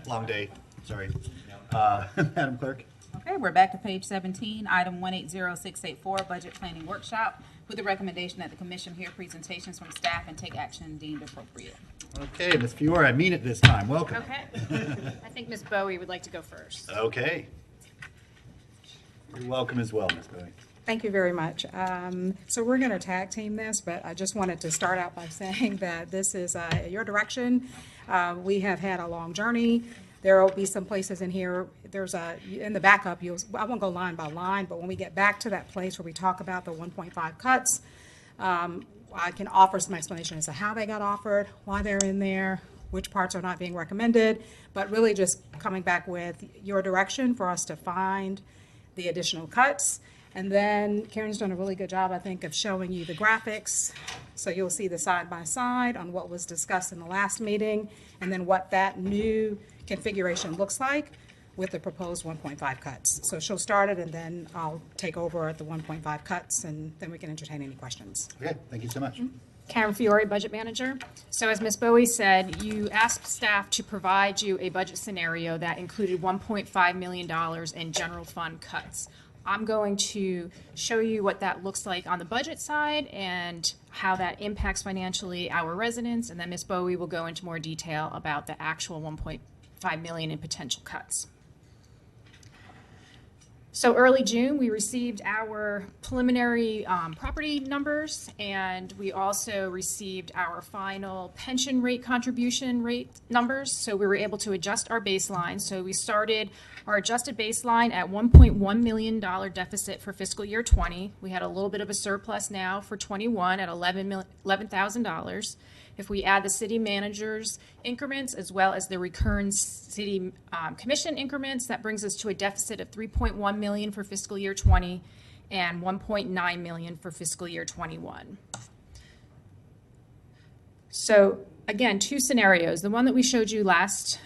Long day, sorry. Madam Clerk? Okay, we're back to page 17, item 180684, budget planning workshop, with the recommendation that the commission hear presentations from staff and take action deemed appropriate. Okay, Ms. Fiore, I mean it this time. Welcome. Okay. I think Ms. Bowie would like to go first. Okay. You're welcome as well, Ms. Bowie. Thank you very much. So we're going to tag team this, but I just wanted to start out by saying that this is your direction. We have had a long journey. There will be some places in here, in the backup, I won't go line by line, but when we get back to that place where we talk about the 1.5 cuts, I can offer some explanation as to how they got offered, why they're in there, which parts are not being recommended, but really just coming back with your direction for us to find the additional cuts. And then Karen's done a really good job, I think, of showing you the graphics. So you'll see the side by side on what was discussed in the last meeting, and then what that new configuration looks like with the proposed 1.5 cuts. So she'll start it, and then I'll take over at the 1.5 cuts, and then we can entertain any questions. Okay, thank you so much. Karen Fiore, Budget Manager. So as Ms. Bowie said, you asked staff to provide you a budget scenario that included $1.5 million in general fund cuts. I'm going to show you what that looks like on the budget side and how that impacts financially our residents, and then Ms. Bowie will go into more detail about the actual $1.5 million in potential cuts. So early June, we received our preliminary property numbers, and we also received our final pension rate contribution rate numbers. So we were able to adjust our baseline. So we started our adjusted baseline at $1.1 million deficit for fiscal year 20. We had a little bit of a surplus now for 21 at $11,000. If we add the city manager's increments as well as the recurring city commission increments, that brings us to a deficit of $3.1 million for fiscal year 20 and $1.9 million for fiscal year 21. So again, two scenarios, the one that we showed you last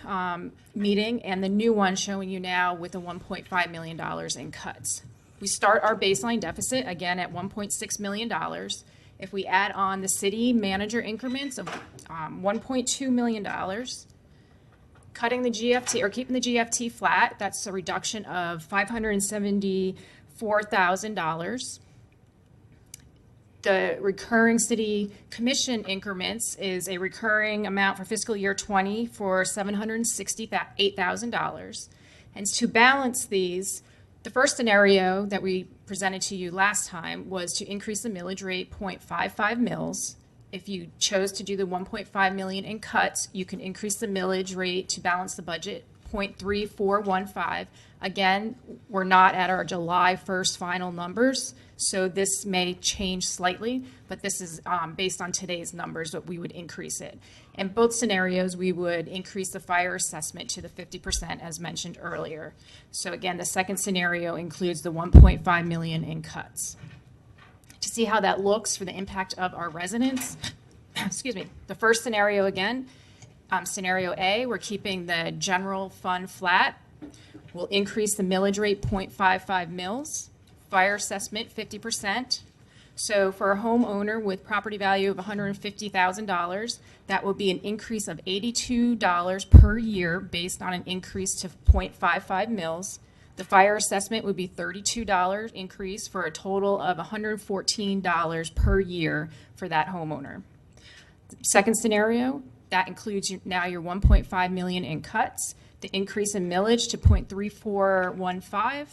meeting and the new one showing you now with the $1.5 million in cuts. We start our baseline deficit again at $1.6 million. If we add on the city manager increments of $1.2 million, cutting the GFT or keeping the GFT flat, that's a reduction of $574,000. The recurring city commission increments is a recurring amount for fiscal year 20 for $768,000. And to balance these, the first scenario that we presented to you last time was to increase the millage rate 0.55 mils. If you chose to do the 1.5 million in cuts, you can increase the millage rate to balance the budget 0.3415. Again, we're not at our July 1st final numbers, so this may change slightly, but this is based on today's numbers that we would increase it. In both scenarios, we would increase the fire assessment to the 50% as mentioned earlier. So again, the second scenario includes the 1.5 million in cuts. To see how that looks for the impact of our residents, excuse me, the first scenario again, scenario A, we're keeping the general fund flat. We'll increase the millage rate 0.55 mils, fire assessment 50%. So for a homeowner with property value of $150,000, that will be an increase of $82 per year based on an increase to 0.55 mils. The fire assessment would be $32 increase for a total of $114 per year for that homeowner. Second scenario, that includes now your 1.5 million in cuts, the increase in millage to 0.3415,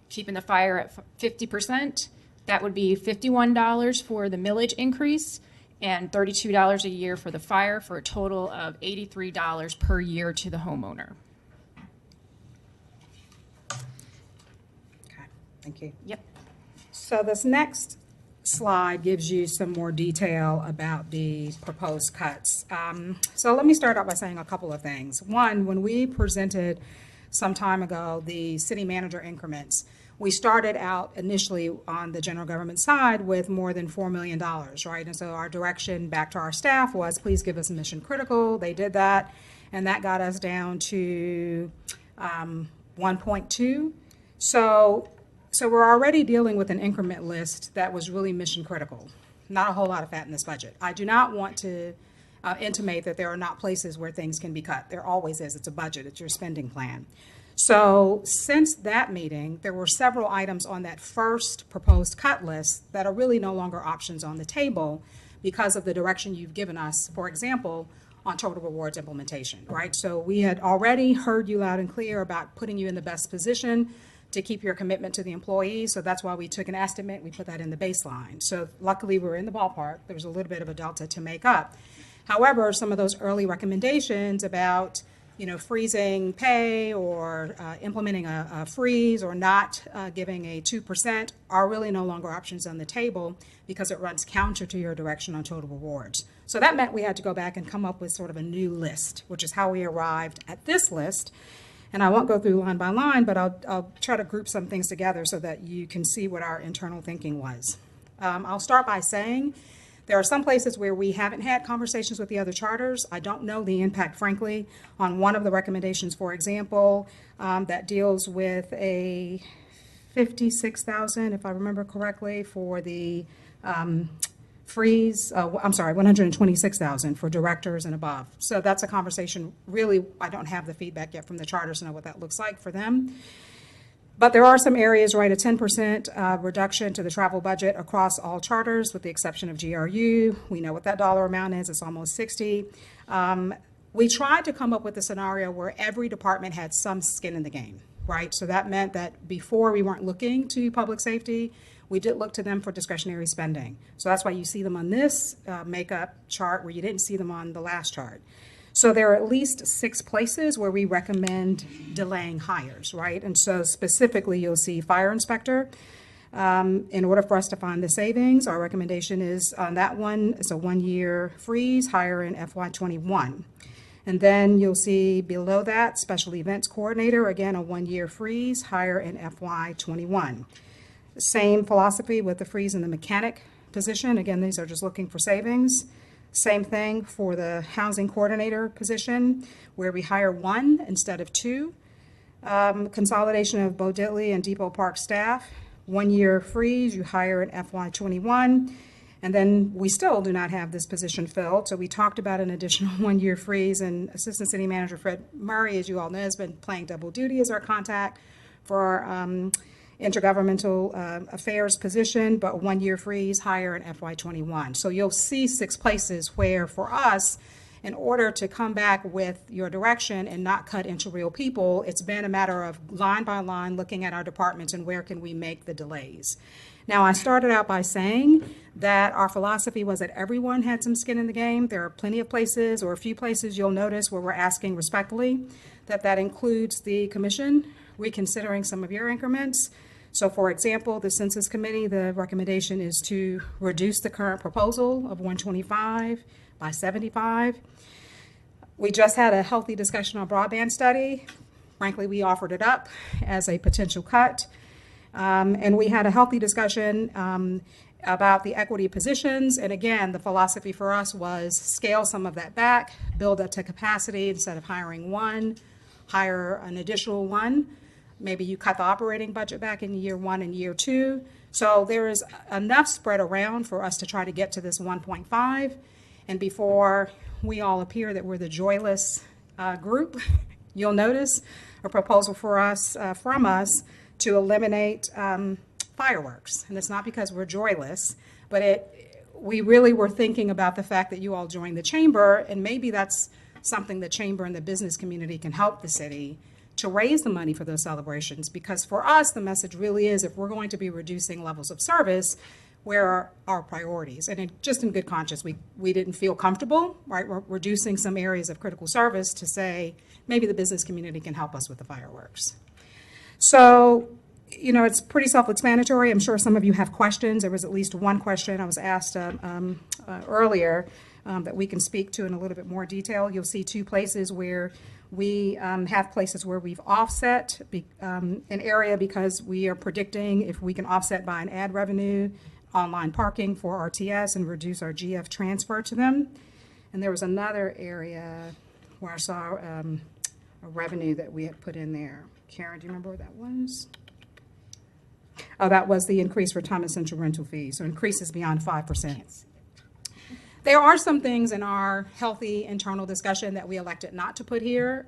keeping the fire at 50%. That would be $51 for the millage increase and $32 a year for the fire, for a total of $83 per year to the homeowner. Okay, thank you. Yep. So this next slide gives you some more detail about the proposed cuts. So let me start out by saying a couple of things. One, when we presented some time ago the city manager increments, we started out initially on the general government side with more than $4 million, right? And so our direction back to our staff was, please give us mission critical. They did that, and that got us down to 1.2. So we're already dealing with an increment list that was really mission critical. Not a whole lot of fat in this budget. I do not want to intimate that there are not places where things can be cut. There always is. It's a budget. It's your spending plan. So since that meeting, there were several items on that first proposed cut list that are really no longer options on the table because of the direction you've given us, for example, on total rewards implementation, right? So we had already heard you loud and clear about putting you in the best position to keep your commitment to the employees. So that's why we took an estimate, we put that in the baseline. So luckily we're in the ballpark. There was a little bit of a delta to make up. However, some of those early recommendations about freezing pay or implementing a freeze or not giving a 2% are really no longer options on the table because it runs counter to your direction on total rewards. So that meant we had to go back and come up with sort of a new list, which is how we arrived at this list. And I won't go through line by line, but I'll try to group some things together so that you can see what our internal thinking was. I'll start by saying there are some places where we haven't had conversations with the other charters. I don't know the impact, frankly, on one of the recommendations, for example, that deals with a $56,000, if I remember correctly, for the freeze. I'm sorry, $126,000 for directors and above. So that's a conversation. Really, I don't have the feedback yet from the charters to know what that looks like for them. But there are some areas, right, a 10% reduction to the travel budget across all charters with the exception of GRU. We know what that dollar amount is. It's almost 60. We tried to come up with a scenario where every department had some skin in the game, right? So that meant that before we weren't looking to public safety, we did look to them for discretionary spending. So that's why you see them on this makeup chart where you didn't see them on the last chart. So there are at least 6 places where we recommend delaying hires, right? And so specifically, you'll see fire inspector. In order for us to find the savings, our recommendation is on that one, it's a 1-year freeze, hire in FY21. And then you'll see below that, special events coordinator, again, a 1-year freeze, hire in FY21. Same philosophy with the freeze in the mechanic position. Again, these are just looking for savings. Same thing for the housing coordinator position, where we hire 1 instead of 2. Consolidation of Bo Diddley and Depot Park staff, 1-year freeze, you hire in FY21. And then we still do not have this position filled. So we talked about an additional 1-year freeze, and Assistant City Manager Fred Murray, as you all know, has been playing double duty as our contact for our intergovernmental affairs position, but 1-year freeze, hire in FY21. So you'll see 6 places where for us, in order to come back with your direction and not cut into real people, it's been a matter of line by line looking at our departments and where can we make the delays. Now, I started out by saying that our philosophy was that everyone had some skin in the game. There are plenty of places or a few places you'll notice where we're asking respectfully that includes the commission reconsidering some of your increments. So for example, the Census Committee, the recommendation is to reduce the current proposal of 125 by 75. We just had a healthy discussion on broadband study. Frankly, we offered it up as a potential cut. And we had a healthy discussion about the equity positions. And again, the philosophy for us was scale some of that back, build that to capacity. Instead of hiring 1, hire an additional 1. Maybe you cut the operating budget back in year 1 and year 2. So there is enough spread around for us to try to get to this 1.5. And before we all appear that we're the joyless group, you'll notice a proposal for us, from us, to eliminate fireworks. And it's not because we're joyless, but we really were thinking about the fact that you all joined the chamber, and maybe that's something the chamber and the business community can help the city to raise the money for those celebrations. Because for us, the message really is, if we're going to be reducing levels of service, where are our priorities? And just in good conscience, we didn't feel comfortable, right? We're reducing some areas of critical service to say, maybe the business community can help us with the fireworks. So, it's pretty self-explanatory. I'm sure some of you have questions. There was at least one question I was asked earlier that we can speak to in a little bit more detail. You'll see 2 places where we have places where we've offset an area because we are predicting if we can offset by an ad revenue, online parking for RTS, and reduce our GF transfer to them. And there was another area where I saw a revenue that we had put in there. Karen, do you remember what that was? Oh, that was the increase for time essential rental fees. So increases beyond 5%. There are some things in our healthy internal discussion that we elected not to put here.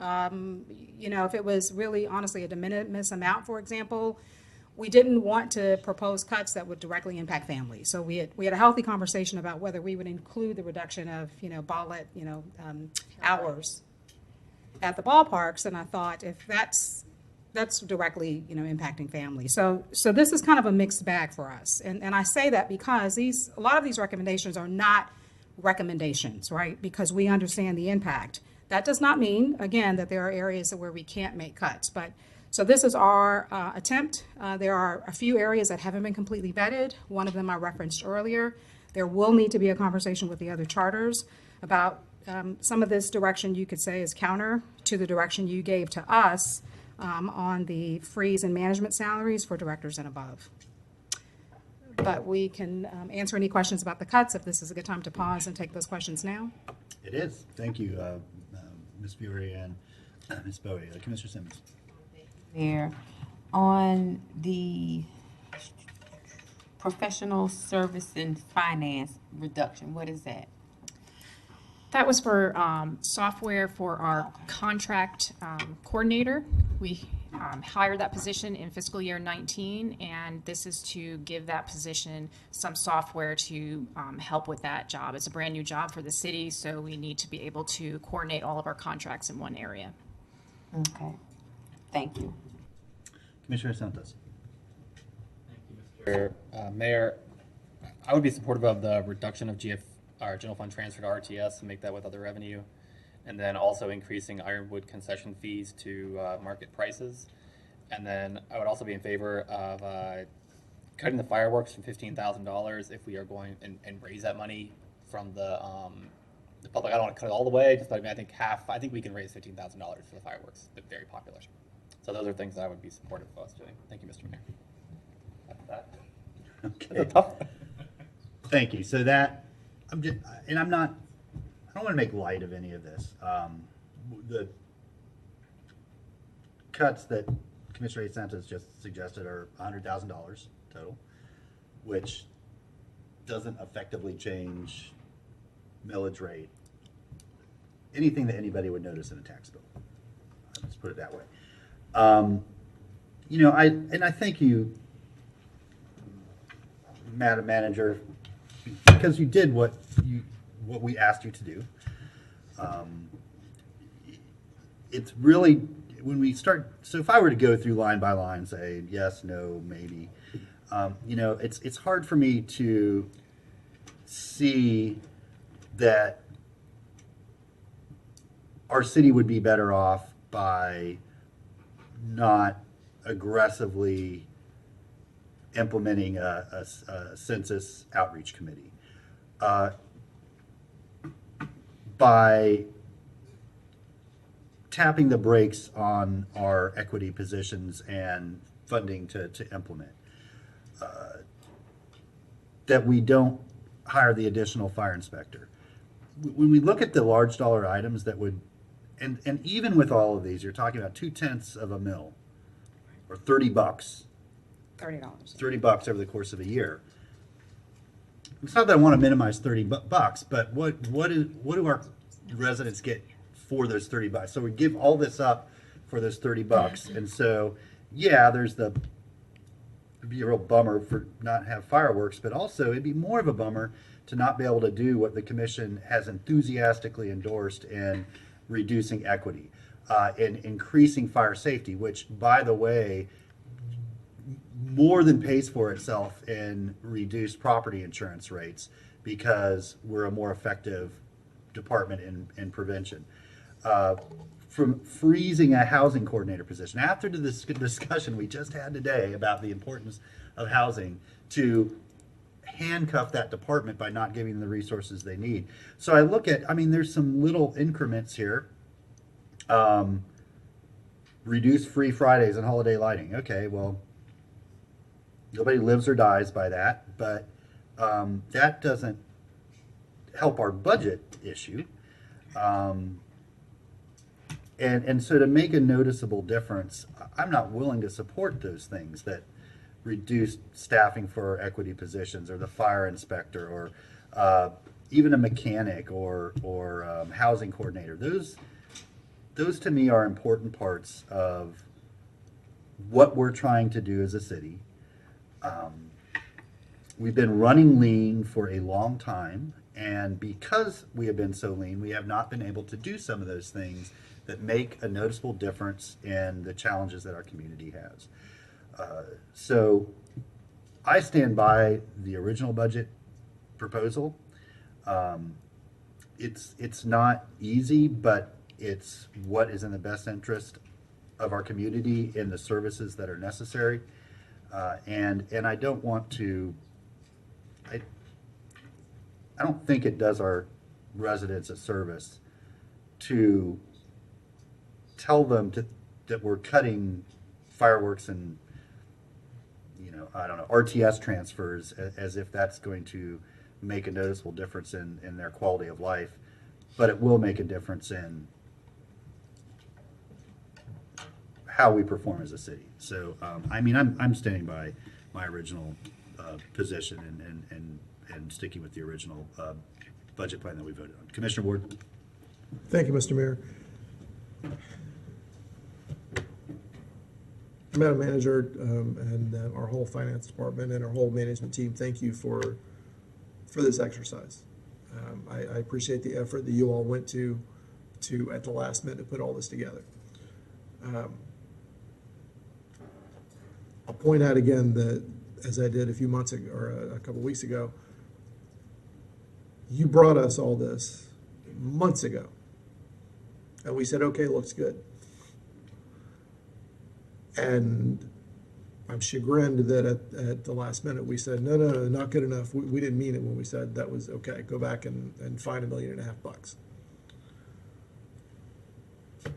You know, if it was really honestly a de minimis amount, for example, we didn't want to propose cuts that would directly impact families. So we had a healthy conversation about whether we would include the reduction of, you know, hours at the ballparks. And I thought if that's directly, you know, impacting families. So this is kind of a mixed bag for us. And I say that because a lot of these recommendations are not recommendations, right? Because we understand the impact. That does not mean, again, that there are areas where we can't make cuts. But so this is our attempt. There are a few areas that haven't been completely vetted. One of them I referenced earlier. There will need to be a conversation with the other charters about some of this direction you could say is counter to the direction you gave to us on the freeze and management salaries for directors and above. But we can answer any questions about the cuts if this is a good time to pause and take those questions now. It is. Thank you, Ms. Fury and Ms. Bowie. Commissioner Simmons. There, on the professional service and finance reduction, what is that? That was for software for our contract coordinator. We hired that position in fiscal year 19, and this is to give that position some software to help with that job. It's a brand new job for the city, so we need to be able to coordinate all of our contracts in one area. Okay, thank you. Commissioner Santos. Mr. Mayor, I would be supportive of the reduction of our general fund transfer to RTS and make that with other revenue, and then also increasing Ironwood concession fees to market prices. And then I would also be in favor of cutting the fireworks from $15,000 if we are going and raise that money from the public. I don't want to cut it all the way, just I think half. I think we can raise $15,000 for the fireworks. They're very popular. So those are things that I would be supportive of us doing. Thank you, Mr. Mayor. After that. Okay. Thank you. So that, I don't want to make light of any of this. The cuts that Commissioner Santos just suggested are $100,000 total, which doesn't effectively change millage rate, anything that anybody would notice in a tax bill. Let's put it that way. You know, I thank you, Madam Manager, because you did what we asked you to do. It's really, when we start, so if I were to go through line by line, say yes, no, maybe, you know, it's hard for me to see that our city would be better off by not aggressively implementing a census outreach committee. By tapping the brakes on our equity positions and funding to implement. That we don't hire the additional fire inspector. When we look at the large dollar items that would, and even with all of these, you're talking about 2/10 of a mil, or $30. $30. $30 over the course of a year. It's not that I want to minimize $30, but what do our residents get for those $30? So we give all this up for those $30, and so yeah, it'd be a real bummer for not have fireworks, but also it'd be more of a bummer to not be able to do what the commission has enthusiastically endorsed in reducing equity, and increasing fire safety, which, by the way, more than pays for itself in reduced property insurance rates because we're a more effective department in prevention. From freezing a housing coordinator position, after the discussion we just had today about the importance of housing, to handcuff that department by not giving them the resources they need. So I look at, there's some little increments here. Reduce free Fridays and holiday lighting. Okay, well, nobody lives or dies by that, but that doesn't help our budget issue. And so to make a noticeable difference, I'm not willing to support those things that reduce staffing for equity positions, or the fire inspector, or even a mechanic or housing coordinator, those to me are important parts of what we're trying to do as a city. We've been running lean for a long time, and because we have been so lean, we have not been able to do some of those things that make a noticeable difference in the challenges that our community has. So I stand by the original budget proposal. It's not easy, but it's what is in the best interest of our community in the services that are necessary. And I don't want to, I don't think it does our residents a service to tell them that we're cutting fireworks and, I don't know, RTS transfers as if that's going to make a noticeable difference in their quality of life, but it will make a difference in how we perform as a city. So, I'm standing by my original position and sticking with the original budget plan that we voted on. Commissioner Ward? Thank you, Mr. Mayor. Madam Manager, and our whole finance department and our whole management team, thank you for this exercise. I appreciate the effort that you all went to at the last minute to put all this together. I'll point out again that, as I did a few months ago, or a couple weeks ago, you brought us all this months ago. And we said, okay, looks good. And I'm chagrined that at the last minute we said, no, not good enough. We didn't mean it when we said that was okay. Go back and find $1.5 million.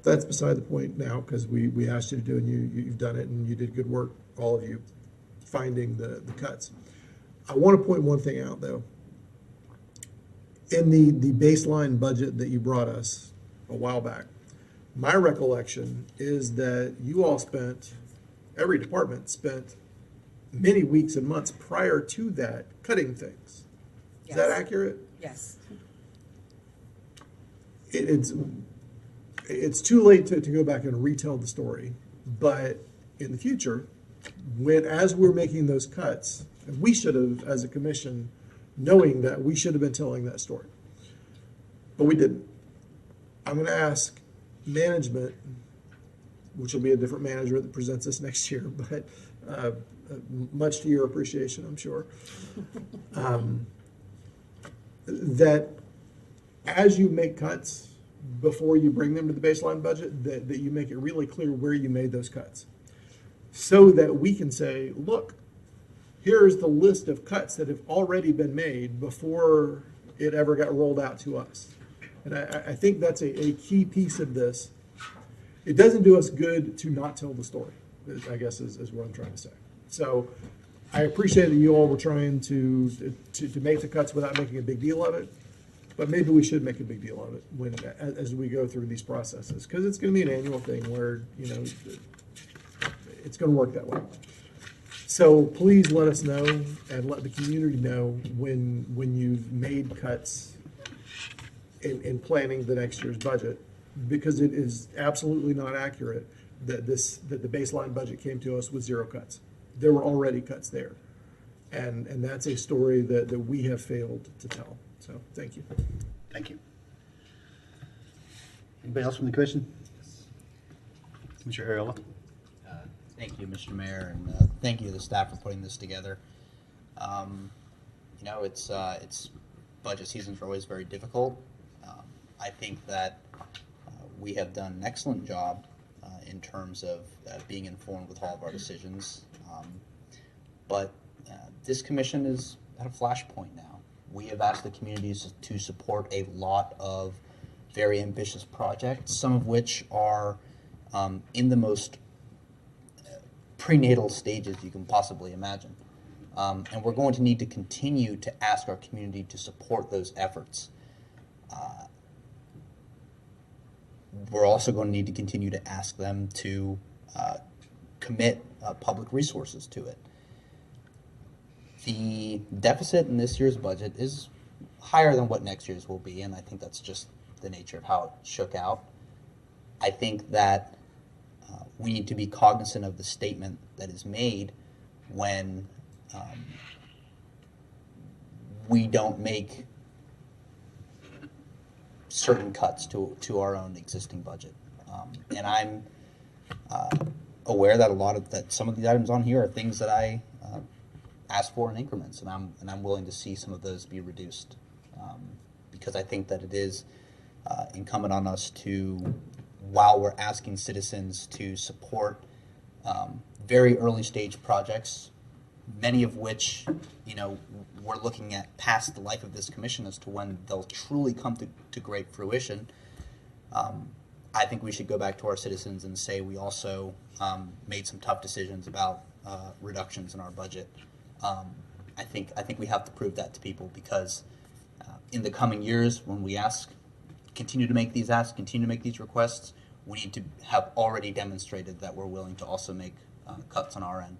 That's beside the point now, because we asked you to do it, and you've done it, and you did good work, all of you, finding the cuts. I want to point one thing out, though. In the baseline budget that you brought us a while back, my recollection is that you all spent, every department spent many weeks and months prior to that cutting things. Is that accurate? Yes. It's too late to go back and retell the story, but in the future, as we're making those cuts, and we should have, as a commission, knowing that, we should have been telling that story. But we didn't. I'm going to ask management, which will be a different manager that presents this next year, but much to your appreciation, I'm sure, that as you make cuts before you bring them to the baseline budget, that you make it really clear where you made those cuts, so that we can say, look, here's the list of cuts that have already been made before it ever got rolled out to us. And I think that's a key piece of this. It doesn't do us good to not tell the story, I guess is what I'm trying to say. So I appreciate that you all were trying to make the cuts without making a big deal of it, but maybe we should make a big deal of it as we go through these processes, because it's going to be an annual thing where, it's going to work that way. So please let us know and let the community know when you've made cuts in planning the next year's budget, because it is absolutely not accurate that the baseline budget came to us with 0 cuts. There were already cuts there. And that's a story that we have failed to tell. So thank you. Thank you. Anybody else from the commission? Commissioner Ariola? Thank you, Mr. Mayor, and thank you to the staff for putting this together. It's budget seasons are always very difficult. I think that we have done an excellent job in terms of being informed with all of our decisions. But this commission is at a flashpoint now. We have asked the communities to support a lot of very ambitious projects, some of which are in the most prenatal stages you can possibly imagine. And we're going to need to continue to ask our community to support those efforts. We're also going to need to continue to ask them to commit public resources to it. The deficit in this year's budget is higher than what next year's will be, and I think that's just the nature of how it shook out. I think that we need to be cognizant of the statement that is made when we don't make certain cuts to our own existing budget. And I'm aware that some of these items on here are things that I asked for in increments, and I'm willing to see some of those be reduced, because I think that it is incumbent on us to, while we're asking citizens to support very early stage projects, many of which, we're looking at past the life of this commission as to when they'll truly come to great fruition. I think we should go back to our citizens and say we also made some tough decisions about reductions in our budget. I think we have to prove that to people, because in the coming years, when we continue to make these asks, continue to make these requests, we need to have already demonstrated that we're willing to also make cuts on our end.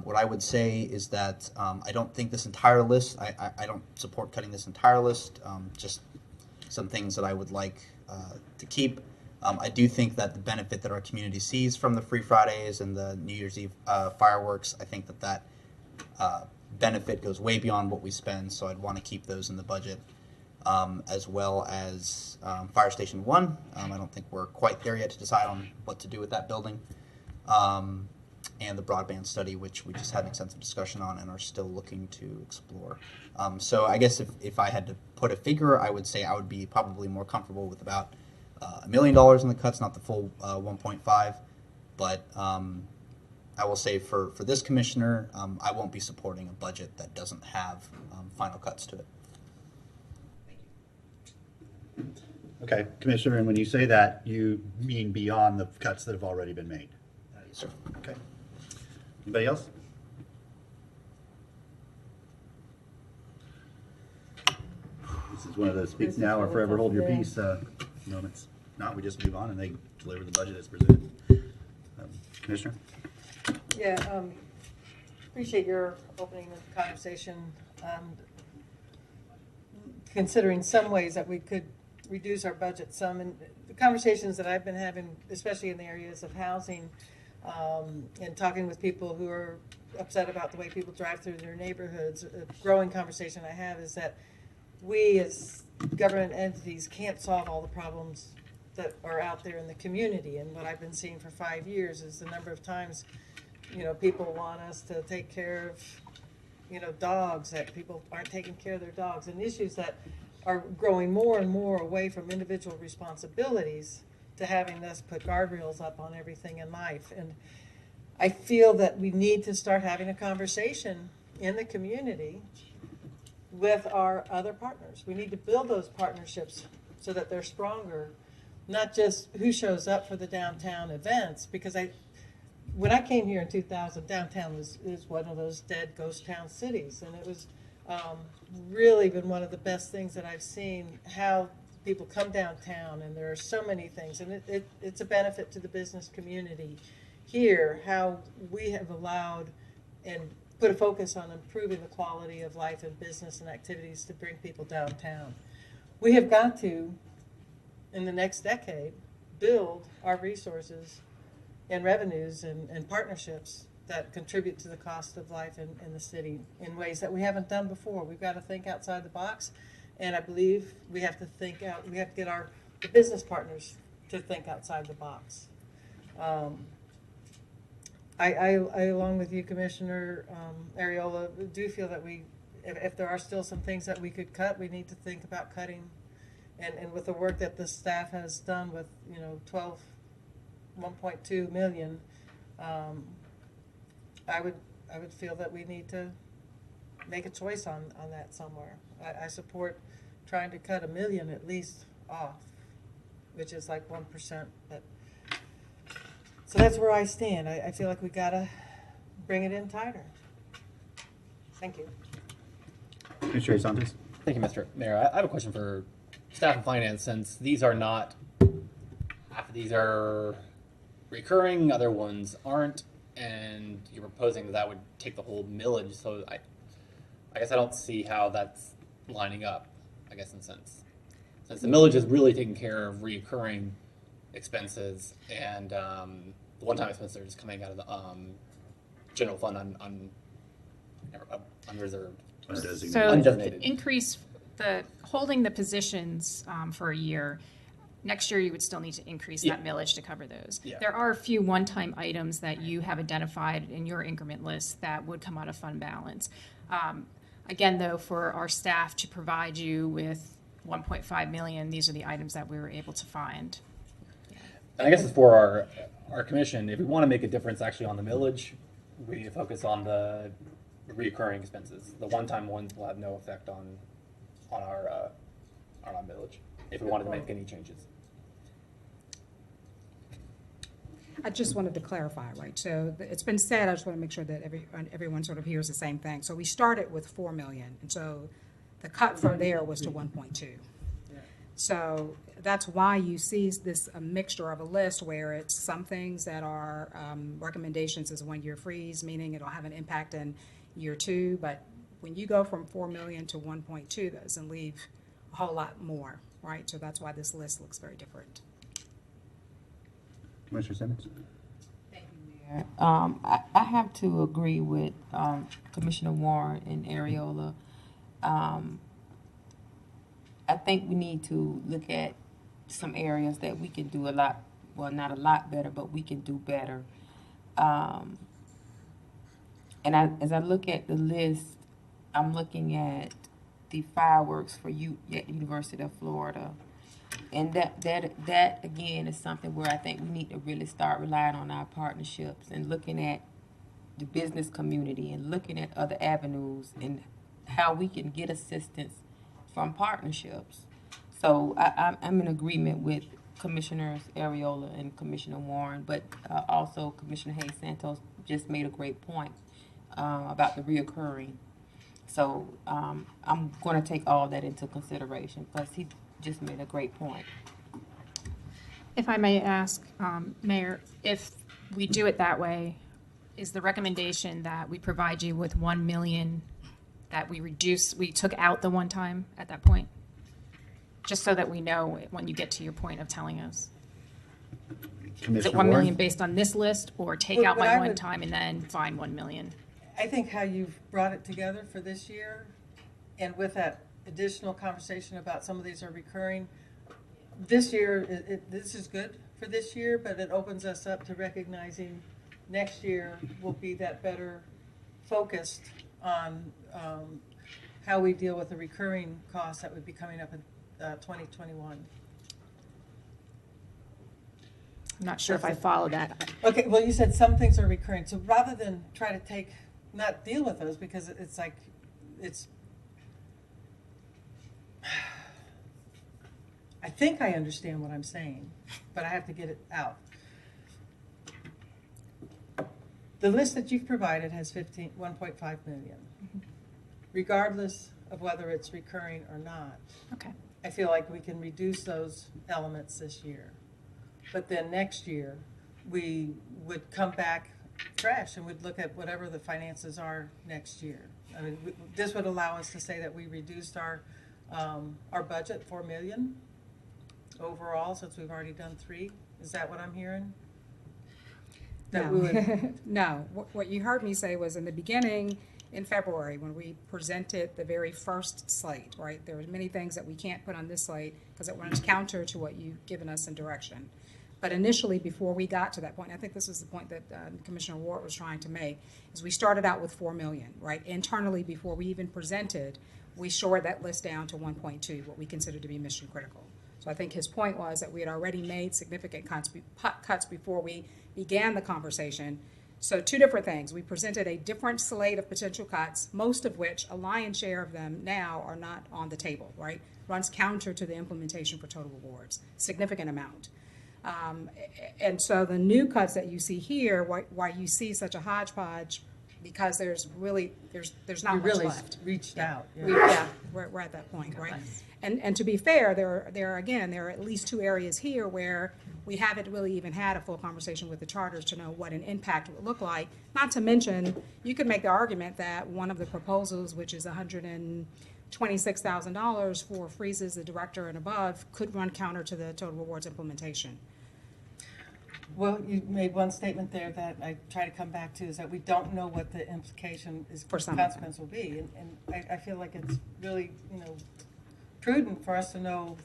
What I would say is that I don't think this entire list, I don't support cutting this entire list, just some things that I would like to keep. I do think that the benefit that our community sees from the Free Fridays and the New Year's Eve fireworks, I think that benefit goes way beyond what we spend, so I'd want to keep those in the budget. As well as Fire Station 1. I don't think we're quite there yet to decide on what to do with that building. And the broadband study, which we just had an extensive discussion on and are still looking to explore. So I guess if I had to put a figure, I would say I would be probably more comfortable with about $1 million in the cuts, not the full 1.5. But I will say for this commissioner, I won't be supporting a budget that doesn't have final cuts to it. Okay, Commissioner, and when you say that, you mean beyond the cuts that have already been made? Yes, sir. Okay. Anybody else? This is one of those speak now or forever hold your peace moments. Not, we just move on and they deliver the budget as presented. Commissioner? Yeah, appreciate your opening the conversation, considering some ways that we could reduce our budget some. And the conversations that I've been having, especially in the areas of housing, and talking with people who are upset about the way people drive through their neighborhoods, a growing conversation I have is that we as government entities can't solve all the problems that are out there in the community. And what I've been seeing for 5 years is the number of times, people want us to take care of, dogs, that people aren't taking care of their dogs, and issues that are growing more and more away from individual responsibilities to having us put guardrails up on everything in life. And I feel that we need to start having a conversation in the community with our other partners. We need to build those partnerships so that they're stronger, not just who shows up for the downtown events, because when I came here in 2000, downtown is one of those dead ghost town cities, and it was really been one of the best things that I've seen, how people come downtown, and there are so many things, and it's a benefit to the business community here, how we have allowed and put a focus on improving the quality of life and business and activities to bring people downtown. We have got to, in the next decade, build our resources and revenues and partnerships that contribute to the cost of life in the city in ways that we haven't done before. We've got to think outside the box, and I believe we have to get the business partners to think outside the box. I along with you, Commissioner Ariola, do feel that if there are still some things that we could cut, we need to think about cutting. And with the work that the staff has done with, 1.2 million, I would feel that we need to make a choice on that somewhere. I support trying to cut $1 million at least off, which is like 1%. So that's where I stand. I feel like we gotta bring it in tighter. Thank you. Commissioner Santos? Thank you, Mr. Mayor. I have a question for staff and finance, since these are not, half of these are recurring, other ones aren't, and you're proposing that would take the whole millage. So I guess I don't see how that's lining up, I guess, in a sense. Since the millage is really taking care of reoccurring expenses and the one-time expenses are just coming out of the general fund unreserved. Undesignated. So Undesignated. the increase, holding the positions for a year, next year you would still need to increase that millage to cover those. Yeah. There are a few one-time items that you have identified in your increment list that would come out of fund balance. Again, though, for our staff to provide you with 1.5 million, these are the items that we were able to find. And I guess it's for our commission, if we want to make a difference actually on the millage, we need to focus on the reoccurring expenses. The one-time ones will have no effect on our millage, if we wanted to make any changes. I just wanted to clarify, right? So it's been said, I just want to make sure that everyone sort of hears the same thing. So we started with 4 million, and so the cut from there was to 1.2. So that's why you see this a mixture of a list where it's some things that are recommendations as a 1-year freeze, meaning it'll have an impact in year 2. But when you go from 4 million to 1.2, that doesn't leave a whole lot more, right? So that's why this list looks very different. Commissioner Simmons? I have to agree with Commissioner Warren and Areola. I think we need to look at some areas that we can do a lot, well, not a lot better, but we can do better. And as I look at the list, I'm looking at the fireworks for you at the University of Florida. And that again is something where I think we need to really start relying on our partnerships and looking at the business community and looking at other avenues and how we can get assistance from partnerships. So I'm in agreement with Commissioners Areola and Commissioner Warren, but also Commissioner Hayes Santos just made a great point about the reoccurring. So I'm going to take all that into consideration. Plus, he just made a great point. If I may ask, Mayor, if we do it that way, is the recommendation that we provide you with 1 million, that we took out the one time at that point? Just so that we know when you get to your point of telling us. Is it Commissioner 1 million Warren? based on this list, or take Well, out but my I one would- time and then find 1 million? I think how you've brought it together for this year, and with that additional conversation about some of these are recurring, this year, this is good for this year, but it opens us up to recognizing next year will be that better focused on how we deal with the recurring costs that would be coming up in 2021. I'm not sure if I follow that. Okay, well, you said some things are recurring, so rather than try to not deal with those, because it's like, I think I understand what I'm saying, but I have to get it out. The list that you've provided has 1.5 million. Regardless of whether it's recurring or not, Okay. I feel like we can reduce those elements this year. But then next year, we would come back fresh and would look at whatever the finances are next year. I mean, this would allow us to say that we reduced our budget 4 million overall, since we've already done 3. Is that what I'm hearing? That we would, No, no. What you heard me say was in the beginning, in February, when we presented the very first slate, right? There were many things that we can't put on this slate because it runs counter to what you've given us in direction. But initially, before we got to that point, I think this is the point that Commissioner Ward was trying to make, is we started out with 4 million, right? Internally, before we even presented, we shored that list down to 1.2, what we consider to be mission critical. So I think his point was that we had already made significant cuts before we began the conversation. So 2 different things. We presented a different slate of potential cuts, most of which, a lion's share of them now are not on the table, right? Runs counter to the implementation for total rewards, significant amount. And so the new cuts that you see here, why you see such a hodgepodge, because there's not we much really left. reached out. We're at that point, right? And to be fair, there are at least 2 areas here where we haven't really even had a full conversation with the charters to know what an impact would look like. Not to mention, you could make the argument that one of the proposals, which is $126,000 for freezes the director and above, could run counter to the total rewards implementation. Well, you made one statement there that I try to come back to, is that we don't know what the implication is, For some of them. consequence will be. And I feel like it's really, prudent for us to know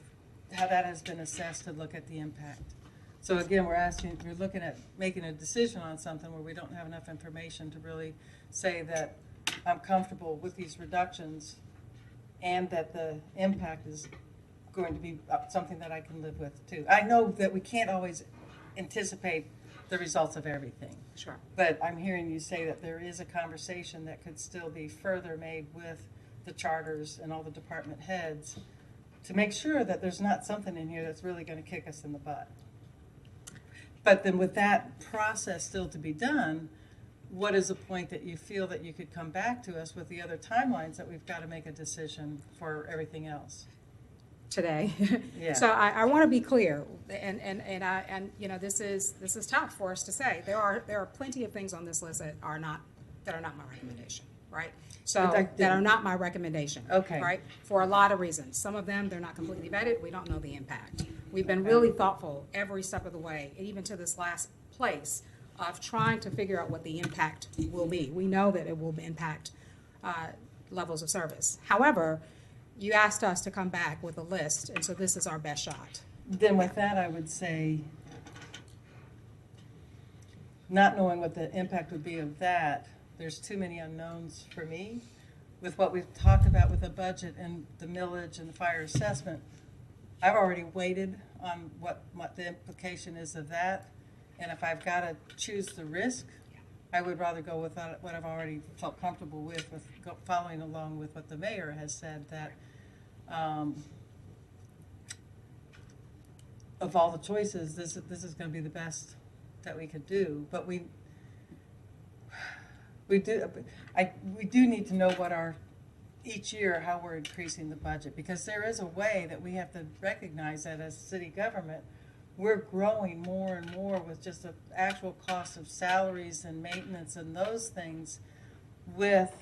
how that has been assessed to look at the impact. So again, we're looking at making a decision on something where we don't have enough information to really say that I'm comfortable with these reductions and that the impact is going to be something that I can live with too. I know that we can't always anticipate the results of everything. Sure. But I'm hearing you say that there is a conversation that could still be further made with the charters and all the department heads to make sure that there's not something in here that's really going to kick us in the butt. But then with that process still to be done, what is the point that you feel that you could come back to us with the other timelines that we've got to make a decision for everything else? Today. Yeah. So I want to be clear, and this is tough for us to say. There are plenty of things on this list that are not my recommendation, right? So that are not my recommendation. Okay. Right? For a lot of reasons. Some of them, they're not completely vetted. We don't know the impact. We've been really thoughtful every step of the way, even to this last place, of trying to figure out what the impact will be. We know that it will impact levels of service. However, you asked us to come back with a list, and so this is our best shot. Then with that, I would say, not knowing what the impact would be of that, there's too many unknowns for me. With what we've talked about with the budget and the millage and the fire assessment, I've already waited on what the implication is of that. And if I've got to choose the risk, I would rather go with what I've already felt comfortable with following along with what the mayor has said, that of all the choices, this is going to be the best that we could do. But we do need to know what each year how we're increasing the budget, because there is a way that we have to recognize that as city government, we're growing more and more with just the actual cost of salaries and maintenance and those things. With,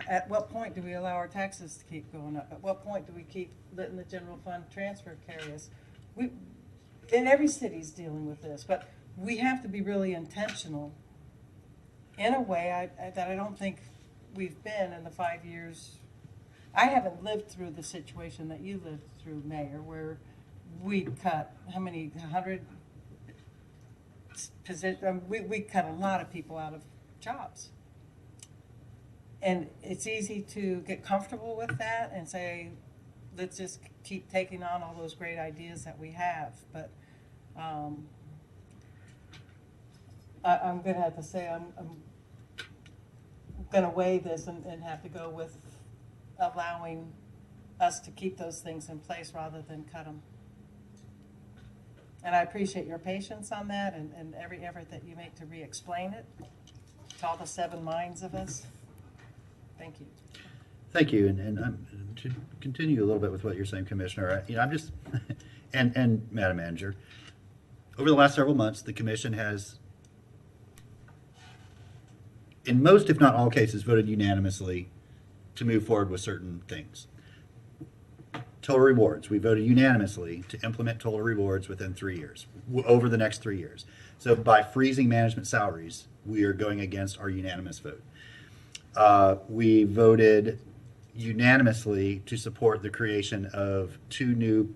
at what point do we allow our taxes to keep going up? At what point do we keep letting the general fund transfer carry us? And every city's dealing with this, but we have to be really intentional in a way that I don't think we've been in the 5 years. I haven't lived through the situation that you lived through, Mayor, where we cut how many 100 positions? We cut a lot of people out of jobs. And it's easy to get comfortable with that and say, let's just keep taking on all those great ideas that we have. But I'm going to have to say I'm going to weigh this and have to go with allowing us to keep those things in place rather than cut them. And I appreciate your patience on that and every effort that you make to re-explain it to all the 7 minds of us. Thank you. Thank you, and to continue a little bit with what you're saying, Commissioner, I'm just, and Madam Manager, over the last several months, the commission has, in most, if not all cases, voted unanimously to move forward with certain things. Total rewards, we voted unanimously to implement total rewards within 3 years, over the next 3 years. So by freezing management salaries, we are going against our unanimous vote. We voted unanimously to support the creation of 2 new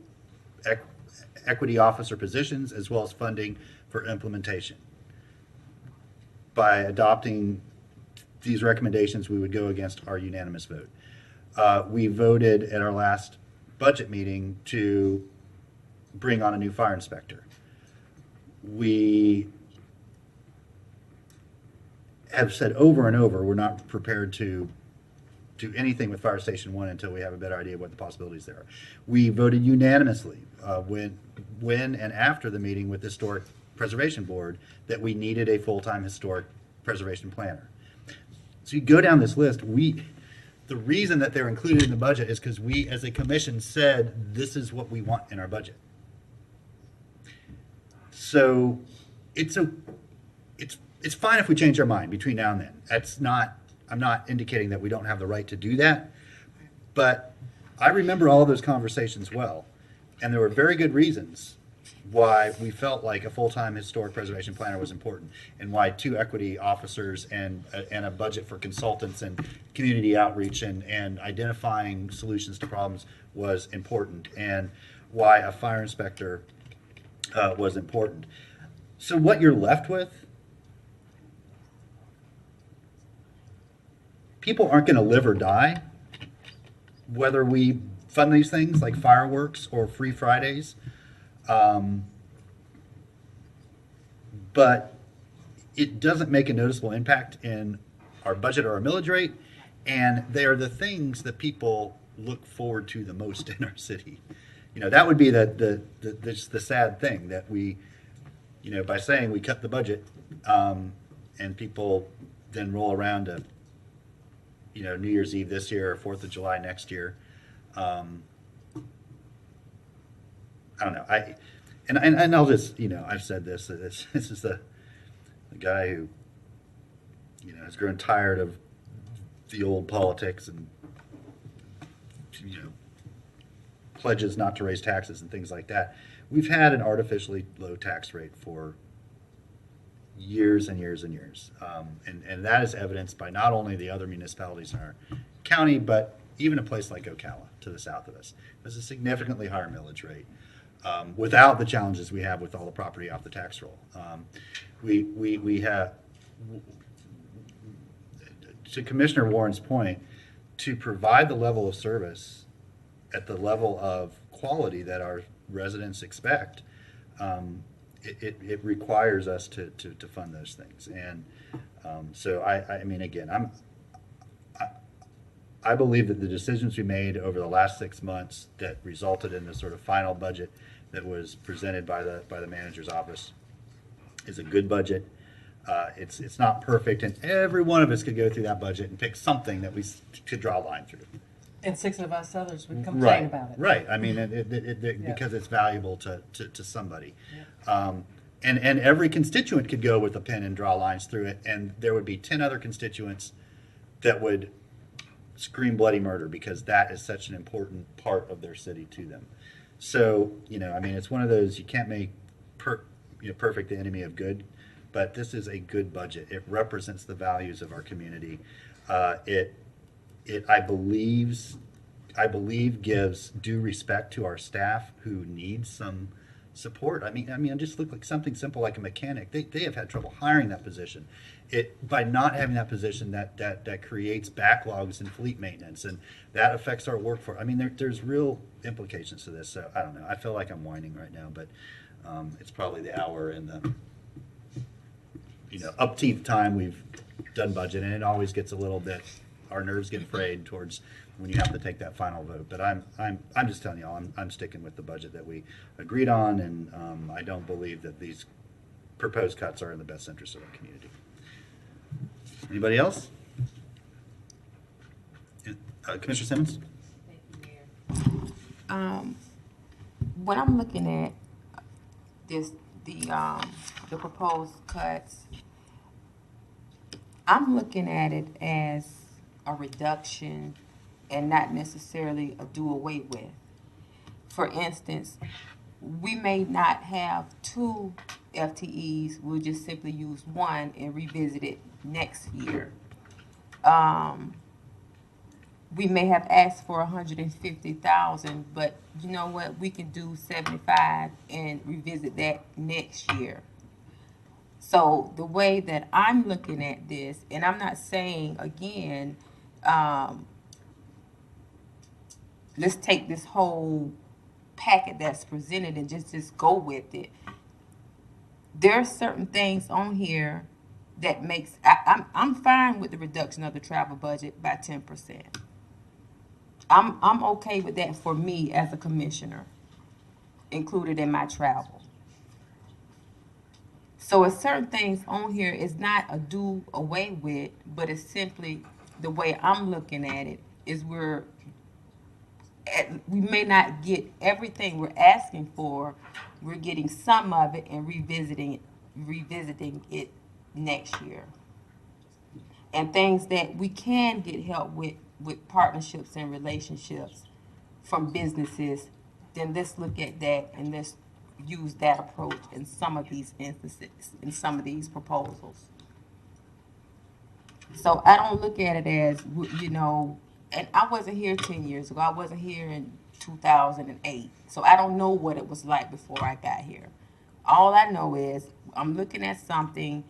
equity officer positions, as well as funding for implementation. By adopting these recommendations, we would go against our unanimous vote. We voted at our last budget meeting to bring on a new fire inspector. We have said over and over, we're not prepared to do anything with Fire Station 1 until we have a better idea of what the possibilities there are. We voted unanimously when and after the meeting with the Historic Preservation Board that we needed a full-time historic preservation planner. So you go down this list, the reason that they're included in the budget is because we, as a commission, said this is what we want in our budget. So it's it's fine if we change our mind between now and then. I'm not indicating that we don't have the right to do that, but I remember all those conversations well, and there were very good reasons why we felt like a full-time historic preservation planner was important, and why 2 equity officers and a budget for consultants and community outreach and identifying solutions to problems was important, and why a fire inspector was important. So what you're left with, people aren't going to live or die whether we fund these things like fireworks or free Fridays. But it doesn't make a noticeable impact in our budget or our millage rate, and they are the things that people look forward to the most in our city. You know, that would be the sad thing, that we, you know, by saying we cut the budget, and people then roll around to, you know, New Year's Eve this year or 4th of July next year. I don't know. And I'll just, you know, I've said this is the guy who, you know, has grown tired of the old politics and, you know, pledges not to raise taxes and things like that. We've had an artificially low tax rate for years and years and years. And that is evidenced by not only the other municipalities in our county, but even a place like Ocala to the south of us. There's a significantly higher millage rate, without the challenges we have with all the property off the tax roll. We have, to Commissioner Warren's point, to provide the level of service at the level of quality that our residents expect, it requires us to fund those things. And so I mean, again, I believe that the decisions we made over the last 6 months that resulted in the sort of final budget that was presented by the manager's office is a good budget. It's not perfect, and every one of us could go through that budget and pick something that we could draw a line through. And 6 of us others would Right, complain about it. right. I mean, Yeah. because it's valuable to somebody. And every constituent could go with a pen and draw lines through it, and there would be 10 other constituents that would scream bloody murder, because that is such an important part of their city to them. So, you know, I mean, it's one of those, you can't make perfect the enemy of good, but this is a good budget. It represents the values of our community. I believe gives due respect to our staff who need some support. I mean, just look like something simple like a mechanic. They have had trouble hiring that position. By not having that position, that creates backlogs in fleet maintenance, and that affects our workforce. I mean, there's real implications to this. So I don't know. I feel like I'm whining right now, but it's probably the hour and the, you know, upteenth time we've done budget, and it always gets a little bit, our nerves get frayed towards when you have to take that final vote. But I'm just telling y'all, I'm sticking with the budget that we agreed on, and I don't believe that these proposed cuts are in the best interest of our community. Anybody else? Commissioner Simmons? When I'm looking at the proposed cuts, I'm looking at it as a reduction and not necessarily a do away with. For instance, we may not have 2 FTEs, we'll just simply use 1 and revisit it next year. We may have asked for 150,000, but you know what, we can do 75 and revisit that next year. So the way that I'm looking at this, and I'm not saying, again, let's take this whole packet that's presented and just go with it. There are certain things on here that makes, I'm fine with the reduction of the travel budget by 10%. I'm okay with that for me as a commissioner, included in my travel. So it's certain things on here is not a do away with, but it's simply the way I'm looking at it is we're we may not get everything we're asking for. We're getting some of it and revisiting it next year. And things that we can get help with partnerships and relationships from businesses, then let's look at that and let's use that approach in some of these instances, in some of these proposals. So I don't look at it as, and I wasn't here 10 years ago. I wasn't here in 2008. So I don't know what it was like before I got here. All I know is I'm looking at something.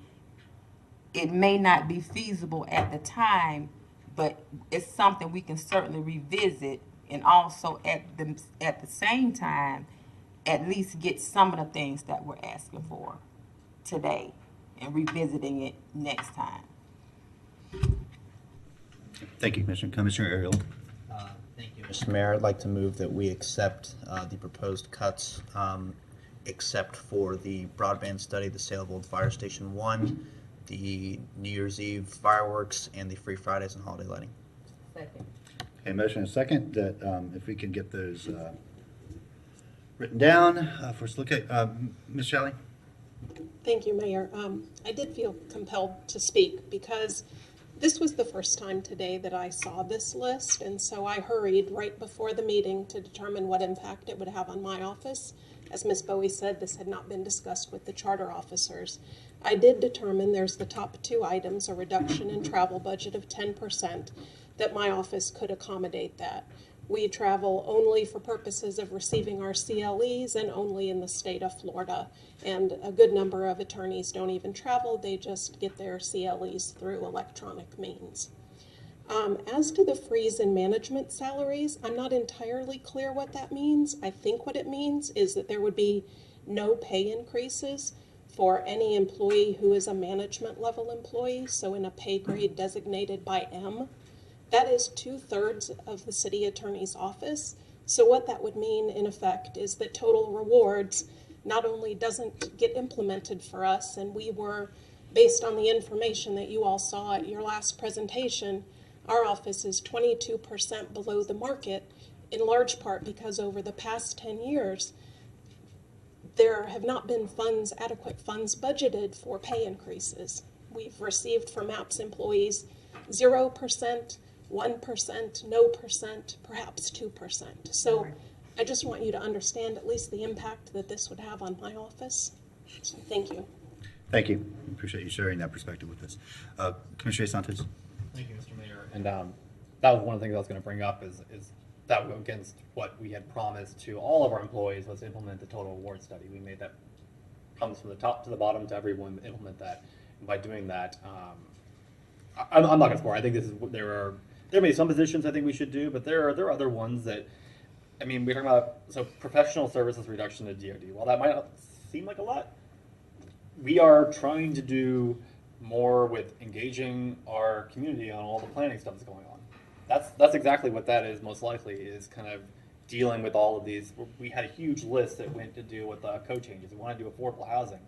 It may not be feasible at the time, but it's something we can certainly revisit, and also at the same time, at least get some of the things that we're asking for today and revisiting it next time. Thank you, Commissioner. Commissioner Ariel. Thank you, Mr. Mayor. I'd like to move that we accept the proposed cuts, except for the broadband study, the sale of Old Fire Station 1, the New Year's Eve fireworks, and the Free Fridays and holiday lighting. Second. Okay, motion and a second that if we can get those written down for us to look at. Ms. Shelley? Thank you, Mayor. I did feel compelled to speak because this was the first time today that I saw this list, and so I hurried right before the meeting to determine what impact it would have on my office. As Ms. Bowie said, this had not been discussed with the charter officers. I did determine there's the top two items, a reduction in travel budget of 10%, that my office could accommodate that. We travel only for purposes of receiving our CLEs and only in the state of Florida. And a good number of attorneys don't even travel, they just get their CLEs through electronic means. As to the freeze in management salaries, I'm not entirely clear what that means. I think what it means is that there would be no pay increases for any employee who is a management level employee, so in a pay grade designated by M. That is 2/3 of the city attorney's office. So what that would mean in effect is that total rewards not only doesn't get implemented for us, and we were, based on the information that you all saw at your last presentation, our office is 22% below the market, in large part because over the past 10 years, there have not been adequate funds budgeted for pay increases. We've received from MAPS employees 0%, 1%, no percent, perhaps 2%. So I just want you to understand at least the impact that this would have on my office. So thank you. Thank you. Appreciate you sharing that perspective with us. Commissioner Santos? Thank you, Mr. Mayor. And that was one of the things I was going to bring up is that would go against what we had promised to all of our employees was to implement the total reward study. We made that comes from the top to the bottom to everyone implement that. And by doing that, I'm not going to support. I think there may be some positions I think we should do, but there are other ones that, I mean, we're talking about professional services reduction to DoD. While that might not seem like a lot, we are trying to do more with engaging our community on all the planning stuff that's going on. That's exactly what that is. Most likely is kind of dealing with all of these. We had a huge list that went to do with code changes. We want to do affordable housing.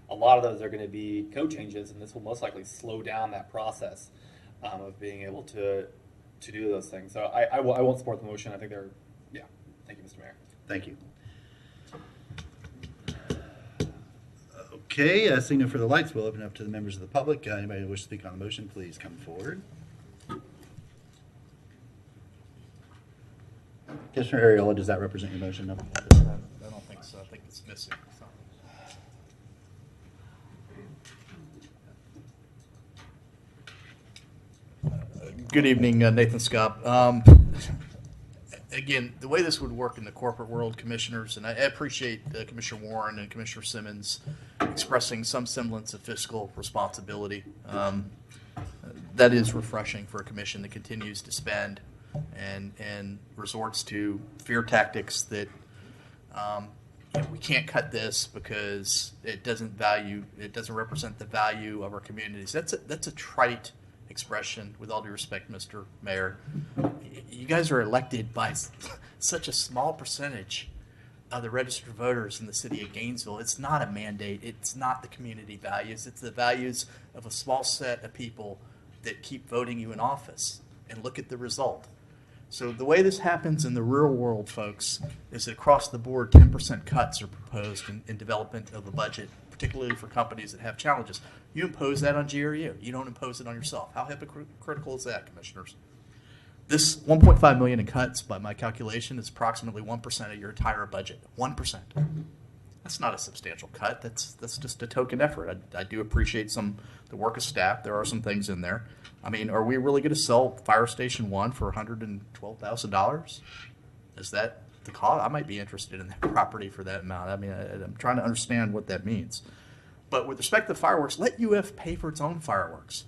A lot of those are going to be code changes, and this will most likely slow down that process of being able to do those things. So I won't support the motion. I think thank you, Mr. Mayor. Thank you. Okay, seeing no further lights, we'll open it up to the members of the public. Anybody who wishes to speak on the motion, please come forward. Commissioner Ariola, does that represent your motion? No? I don't think so. I think it's missing. Good evening, Nathan Scott. Again, the way this would work in the corporate world, commissioners, and I appreciate Commissioner Warren and Commissioner Simmons expressing some semblance of fiscal responsibility. That is refreshing for a commission that continues to spend and resorts to fear tactics that we can't cut this because it doesn't represent the value of our communities. That's a trite expression, with all due respect, Mr. Mayor. You guys are elected by such a small percentage of the registered voters in the city of Gainesville. It's not a mandate. It's not the community values. It's the values of a small set of people that keep voting you in office. And look at the result. So the way this happens in the real world, folks, is that across the board, 10% cuts are proposed in development of the budget, particularly for companies that have challenges. You impose that on GRU. You don't impose it on yourself. How hypocritical is that, commissioners? This 1.5 million in cuts, by my calculation, is approximately 1% of your entire budget. 1%. That's not a substantial cut. That's just a token effort. I do appreciate the work of staff. There are some things in there. I mean, are we really going to sell Fire Station 1 for $112,000? Is that the cost? I might be interested in that property for that amount. I mean, I'm trying to understand what that means. But with respect to fireworks, let UF pay for its own fireworks.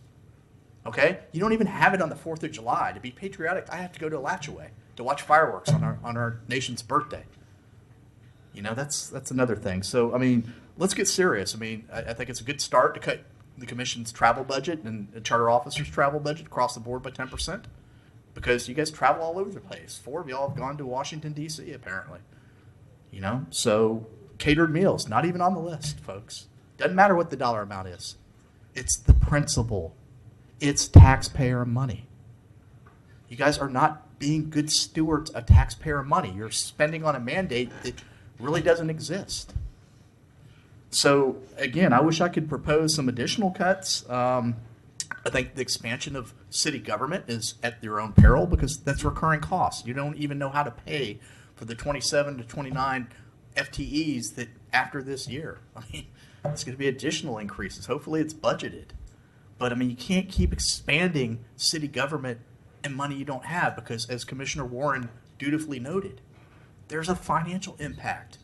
Okay? You don't even have it on the 4th of July. To be patriotic, I have to go to Alachua to watch fireworks on our nation's birthday. You know, that's another thing. So, I mean, let's get serious. I mean, I think it's a good start to cut the commission's travel budget and the charter officers' travel budget across the board by 10%, because you guys travel all over the place. 4 of y'all have gone to Washington, D.C., apparently. You know, so catered meals, not even on the list, folks. Doesn't matter what the dollar amount is. It's the principle. It's taxpayer money. You guys are not being good stewards of taxpayer money. You're spending on a mandate that really doesn't exist. So, again, I wish I could propose some additional cuts. I think the expansion of city government is at their own peril because that's recurring costs. You don't even know how to pay for the 27 to 29 FTEs that after this year. I mean, it's going to be additional increases. Hopefully it's budgeted. But, I mean, you can't keep expanding city government and money you don't have because, as Commissioner Warren dutifully noted, there's a financial impact.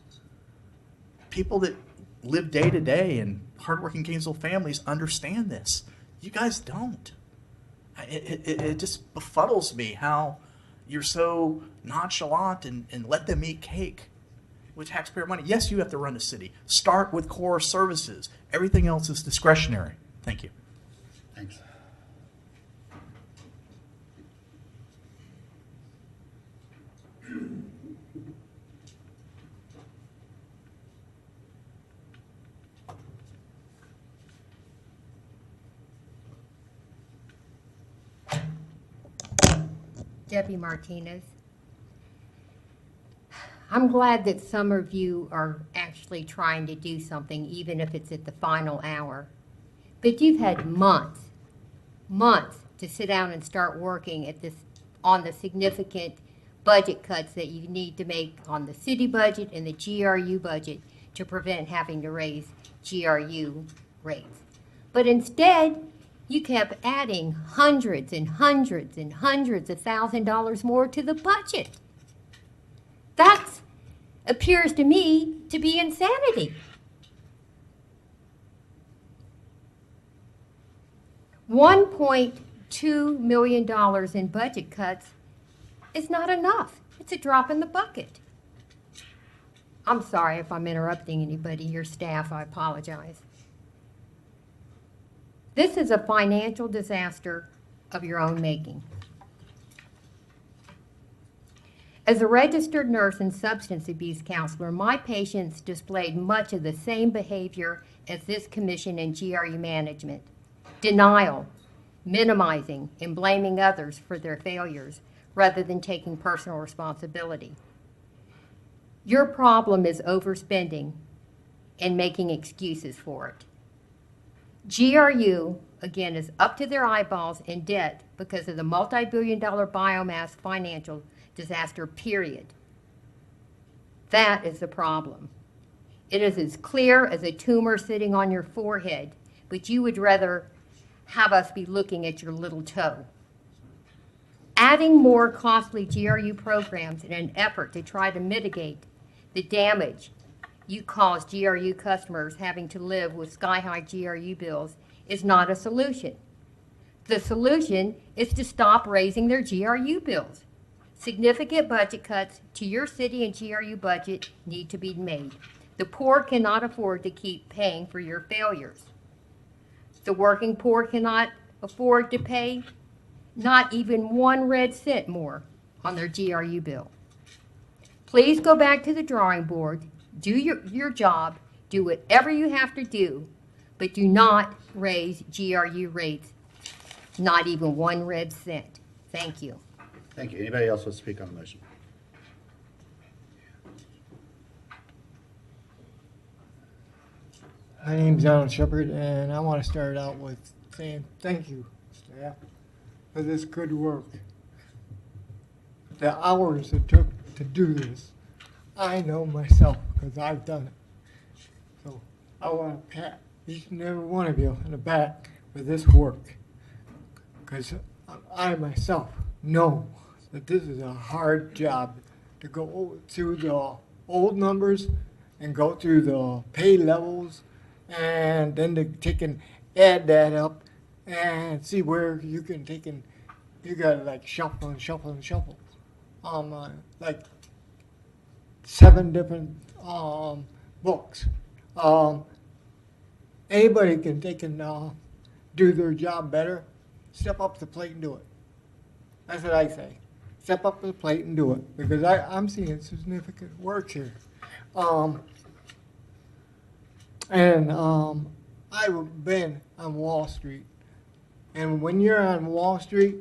People that live day to day and hardworking Gainesville families understand this. You guys don't. It just befuddles me how you're so nonchalant and let them eat cake with taxpayer money. Yes, you have to run a city. Start with core services. Everything else is discretionary. Thank you. Thanks. Debbie Martinez. I'm glad that some of you are actually trying to do something, even if it's at the final hour. But you've had months to sit down and start working at this on the significant budget cuts that you need to make on the city budget and the GRU budget to prevent having to raise GRU rates. But instead, you kept adding hundreds and hundreds and hundreds of $1,000s more to the budget. That appears to me to be insanity. $1.2 million in budget cuts is not enough. It's a drop in the bucket. I'm sorry if I'm interrupting anybody, your staff, I apologize. This is a financial disaster of your own making. As a registered nurse and substance abuse counselor, my patients displayed much of the same behavior as this commission and GRU management. Denial, minimizing, and blaming others for their failures rather than taking personal responsibility. Your problem is overspending and making excuses for it. GRU, again, is up to their eyeballs in debt because of the multi-billion-dollar biomass financial disaster, period. That is the problem. It is as clear as a tumor sitting on your forehead, but you would rather have us be looking at your little toe. Adding more costly GRU programs in an effort to try to mitigate the damage you cause GRU customers having to live with sky-high GRU bills is not a solution. The solution is to stop raising their GRU bills. Significant budget cuts to your city and GRU budget need to be made. The poor cannot afford to keep paying for your failures. The working poor cannot afford to pay not even 1 red cent more on their GRU bill. Please go back to the drawing board. Do your job, do whatever you have to do, but do not raise GRU rates, not even 1 red cent. Thank you. Thank you. Anybody else want to speak on the motion? My name's Alan Shepard, and I want to start out with saying thank you, staff, for this good work. The hours it took to do this, I know myself because I've done it. So I want to pat each and every one of you on the back for this work, because I myself know that this is a hard job to go through the old numbers and go through the pay levels, and then to take and add that up and see where you can take and you gotta like shuffle and shuffle and shuffle. Like 7 different books. Anybody can take and do their job better. Step up to the plate and do it. That's what I say. Step up to the plate and do it, because I'm seeing significant work here. I've been on Wall Street, and when you're on Wall Street,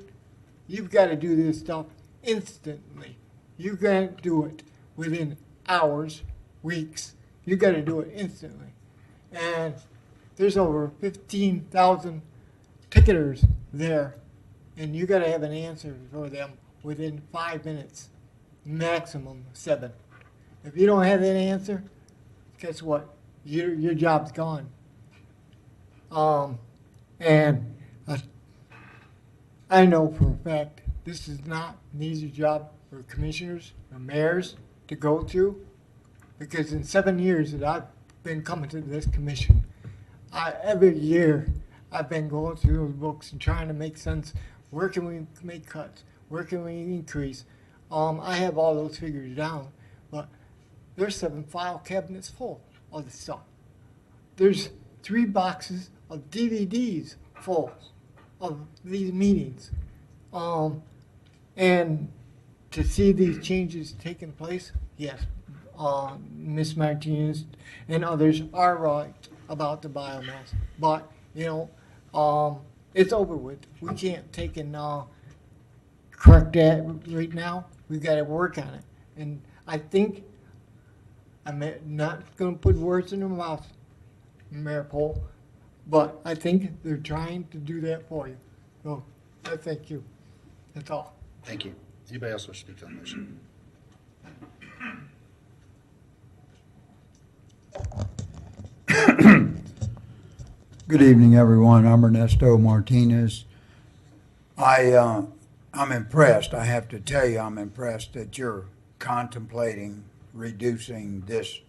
you've got to do this stuff instantly. You can't do it within hours, weeks. You got to do it instantly. And there's over 15,000 ticketers there, and you got to have an answer for them within 5 minutes, maximum 7. If you don't have that answer, guess what? Your job's gone. I know for a fact this is not an easy job for commissioners or mayors to go through, because in 7 years that I've been coming to this commission, every year I've been going through those books and trying to make sense. Where can we make cuts? Where can we increase? I have all those figures down, but there's 7 file cabinets full of the stuff. There's 3 boxes of DVDs full of these meetings. And to see these changes taking place, yes, Ms. Martinez and others are right about the biomass. But, it's over with. We can't take and correct that right now. We've got to work on it. And I think, I'm not going to put words in their mouth, Mayor Pohl, but I think they're trying to do that for you. So, I thank you. That's all. Thank you. Anybody else wish to speak on the motion? Good evening, everyone. I'm Ernesto Martinez. I'm impressed. I have to tell you, I'm impressed that you're contemplating reducing this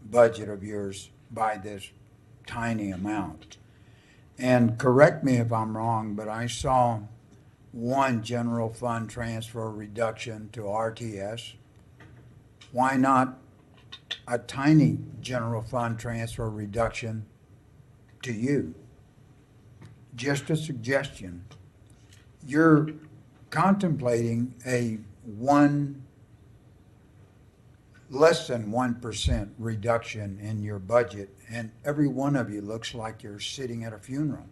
budget of yours by this tiny amount. And correct me if I'm wrong, but I saw one general fund transfer reduction to RTS. Why not a tiny general fund transfer reduction to you? Just a suggestion. You're contemplating a less than 1% reduction in your budget, and every one of you looks like you're sitting at a funeral.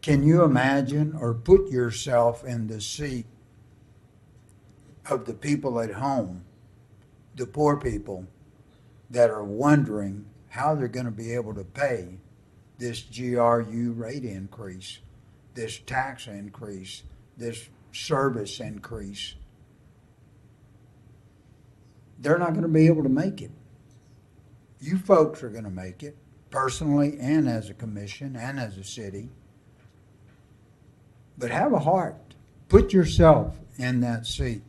Can you imagine or put yourself in the seat of the people at home, the poor people, that are wondering how they're going to be able to pay this GRU rate increase, this tax increase, this service increase? They're not going to be able to make it. You folks are going to make it, personally and as a commission and as a city. But have a heart. Put yourself in that seat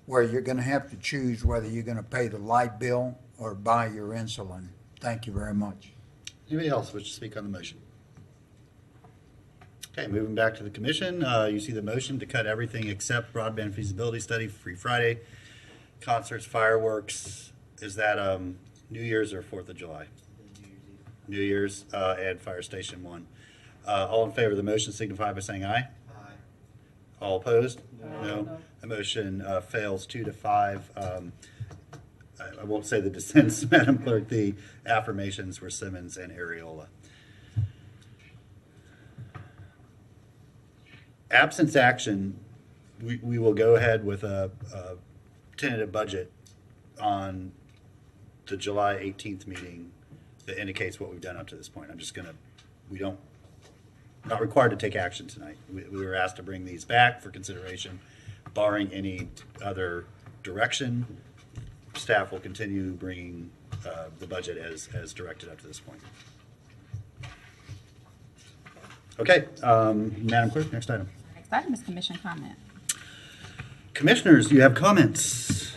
where you're going to have to choose whether you're going to pay the light bill or buy your insulin. Thank you very much. Anybody else wish to speak on the motion? Okay, moving back to the commission, you see the motion to cut everything except broadband feasibility study, Free Friday, concerts, fireworks. Is that New Year's or 4th of July? New Year's and Fire Station 1. All in favor of the motion signify by saying aye. Aye. All opposed? No. The motion fails 2-5. I won't say the dissents, Madam Clerk. The affirmations were Simmons and Areola. absence action, we will go ahead with a tentative budget on the July 18th meeting that indicates what we've done up to this point. I'm just gonna, not required to take action tonight. We were asked to bring these back for consideration, barring any other direction. Staff will continue bringing the budget as directed up to this point. Okay, Madam Clerk, next item. Next item is commission comment. Commissioners, do you have comments?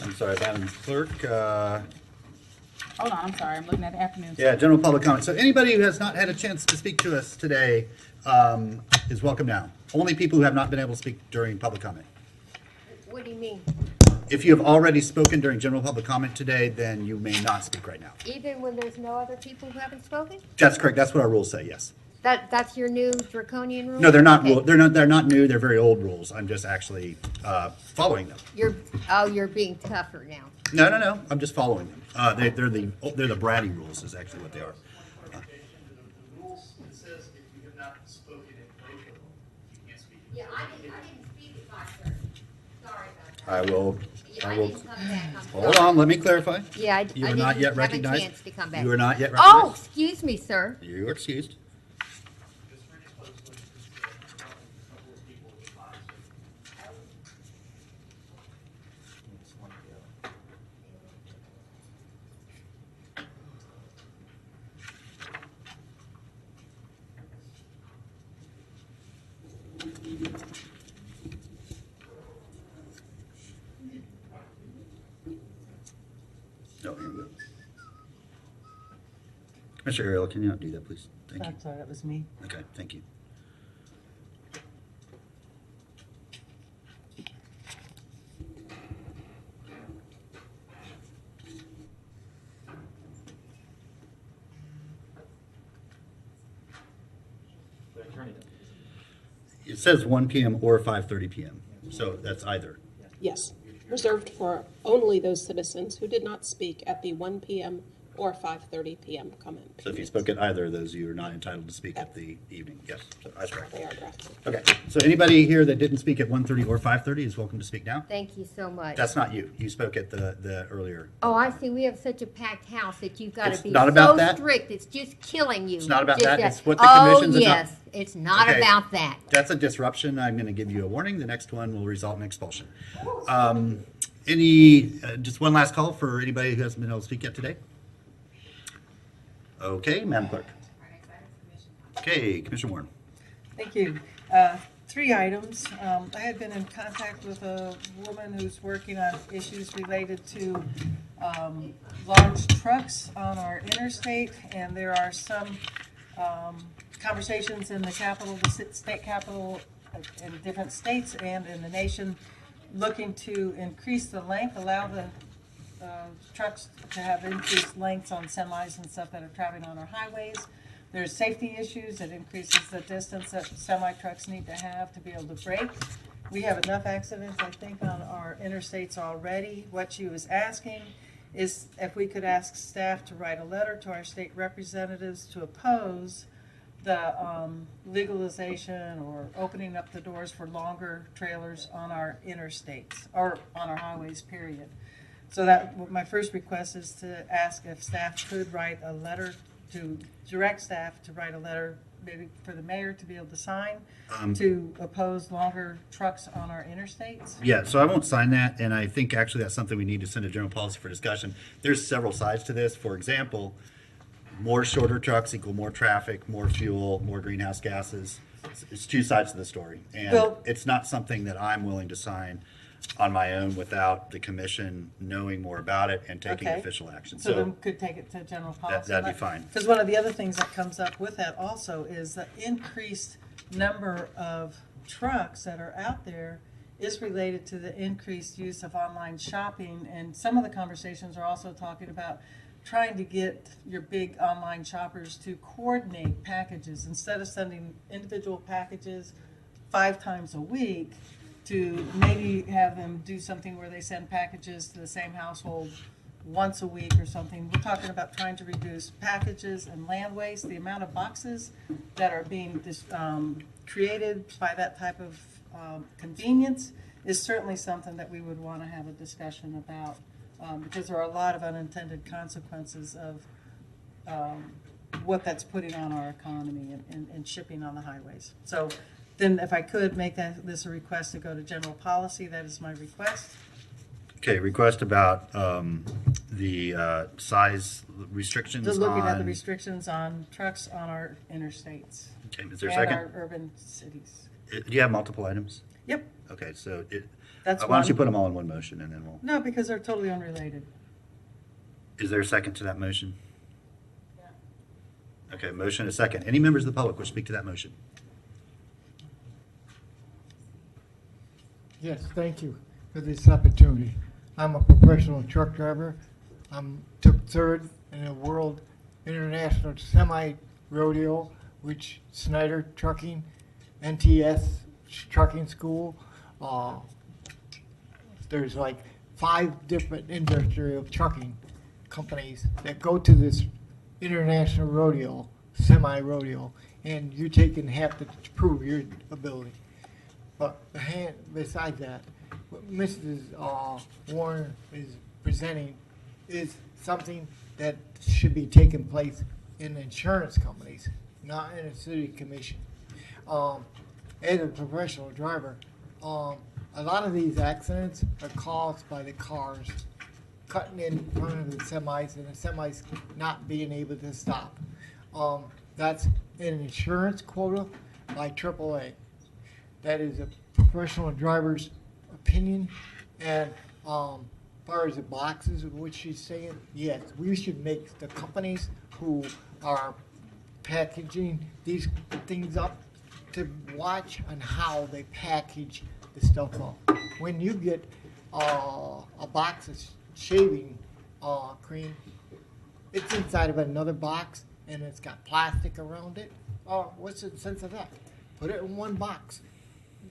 I'm sorry, Madam Clerk. Hold on, I'm sorry, I'm looking at the afternoon. Yeah, general public comment. So anybody who has not had a chance to speak to us today is welcome now. Only people who have not been able to speak during public comment. What do you mean? If you have already spoken during general public comment today, then you may not speak right now. Even when there's no other people who haven't spoken? That's correct. That's what our rules say, yes. That's your new draconian rule? No, they're not, Okay. they're not new. They're very old rules. I'm just actually following them. You're being tougher now. No. I'm just following them. They're the bratty rules is actually what they are. Rules, it says if you have not spoken in both of them, you can't speak. Yeah, I didn't speak at 5:30. Sorry about that. I will. I didn't come back. I'm Hold sorry. on, let me clarify. Yeah, You I are not didn't yet have a recognized. chance to come back. You are not yet Oh, recognized. excuse me, sir. You are excused. No, here we go. Commissioner Ariel, can you not do that, please? Thank you. I'm sorry, that was me. Okay, thank you. It says 1 PM or 5:30 PM, so that's either. Yes, reserved for only those citizens who did not speak at the 1 PM or 5:30 PM comment So if you period. spoke at either of those, you are not entitled to speak at the evening. Yes, so I correct. They are drafted. Okay, so anybody here that didn't speak at 1:30 or 5:30 is welcome to speak now. Thank you so much. That's not you. You spoke at the earlier. Oh, I see. We have such a packed house that you've got It's to be not about so that. strict. It's just killing you. It's not about Just that. that. It's what the commission's. Oh, yes. It's not Okay. about that. That's a disruption. I'm going to give you a warning. The next one will result in expulsion. Just one last call for anybody who hasn't been able to speak yet today? Okay, Madam Clerk. Okay, Commissioner Warren. Thank you. 3 items. I had been in contact with a woman who's working on issues related to large trucks on our interstate, and there are some conversations in the capital, the state capital, in different states and in the nation, looking to increase the length, allow the trucks to have increased lengths on semis and stuff that are traveling on our highways. There's safety issues. It increases the distance that semi trucks need to have to be able to brake. We have enough accidents, I think, on our interstates already. What she was asking is if we could ask staff to write a letter to our state representatives to oppose the legalization or opening up the doors for longer trailers on our interstates or on our highways, period. So that, my first request is to ask if staff could write a letter, to direct staff to write a letter, maybe for the mayor to be able to sign, to oppose longer trucks on our interstates. Yeah, so I won't sign that, and I think actually that's something we need to send to general policy for discussion. There's several sides to this. For example, more shorter trucks equal more traffic, more fuel, more greenhouse gases. It's 2 sides to the story. And Well- it's not something that I'm willing to sign on my own without the commission knowing more about it and taking Okay. official action. So then could take it to general policy. that'd be fine. Because one of the other things that comes up with that also is the increased number of trucks that are out there is related to the increased use of online shopping. And some of the conversations are also talking about trying to get your big online shoppers to coordinate packages instead of sending individual packages 5 times a week, to maybe have them do something where they send packages to the same household once a week or something. We're talking about trying to reduce packages and land waste. The amount of boxes that are being created by that type of convenience is certainly something that we would want to have a discussion about, because there are a lot of unintended consequences of what that's putting on our economy and shipping on the highways. So then if I could make this a request to go to general policy, that is my request. Okay, request about the size restrictions Just looking at the on. restrictions on trucks on our interstates. Okay, is there a And second? our urban cities. Do you have multiple items? Yep, Okay, so that's why don't you one. put them all in one motion and then we'll, No, because they're totally unrelated. is there a second to that motion? Okay, motion and a second. Any members of the public wish to speak to that motion? Yes, thank you for this opportunity. I'm a professional truck driver. Took third in the World International Semi Rodeo, which Snyder Trucking, NTS Trucking School. There's like 5 different industrial trucking companies that go to this international rodeo, semi rodeo, and you're taking half to prove your ability. But besides that, what Mrs. Warren is presenting is something that should be taking place in insurance companies, not in a city commission. As a professional driver, a lot of these accidents are caused by the cars cutting in front of the semis and the semis not being able to stop. That's an insurance quota by AAA. That is a professional driver's opinion. And far as the boxes of what she's saying, yes, we should make the companies who are packaging these things up to watch on how they package the stuff up. When you get a box of shaving cream, it's inside of another box and it's got plastic around it. What's the sense of that? Put it in one box,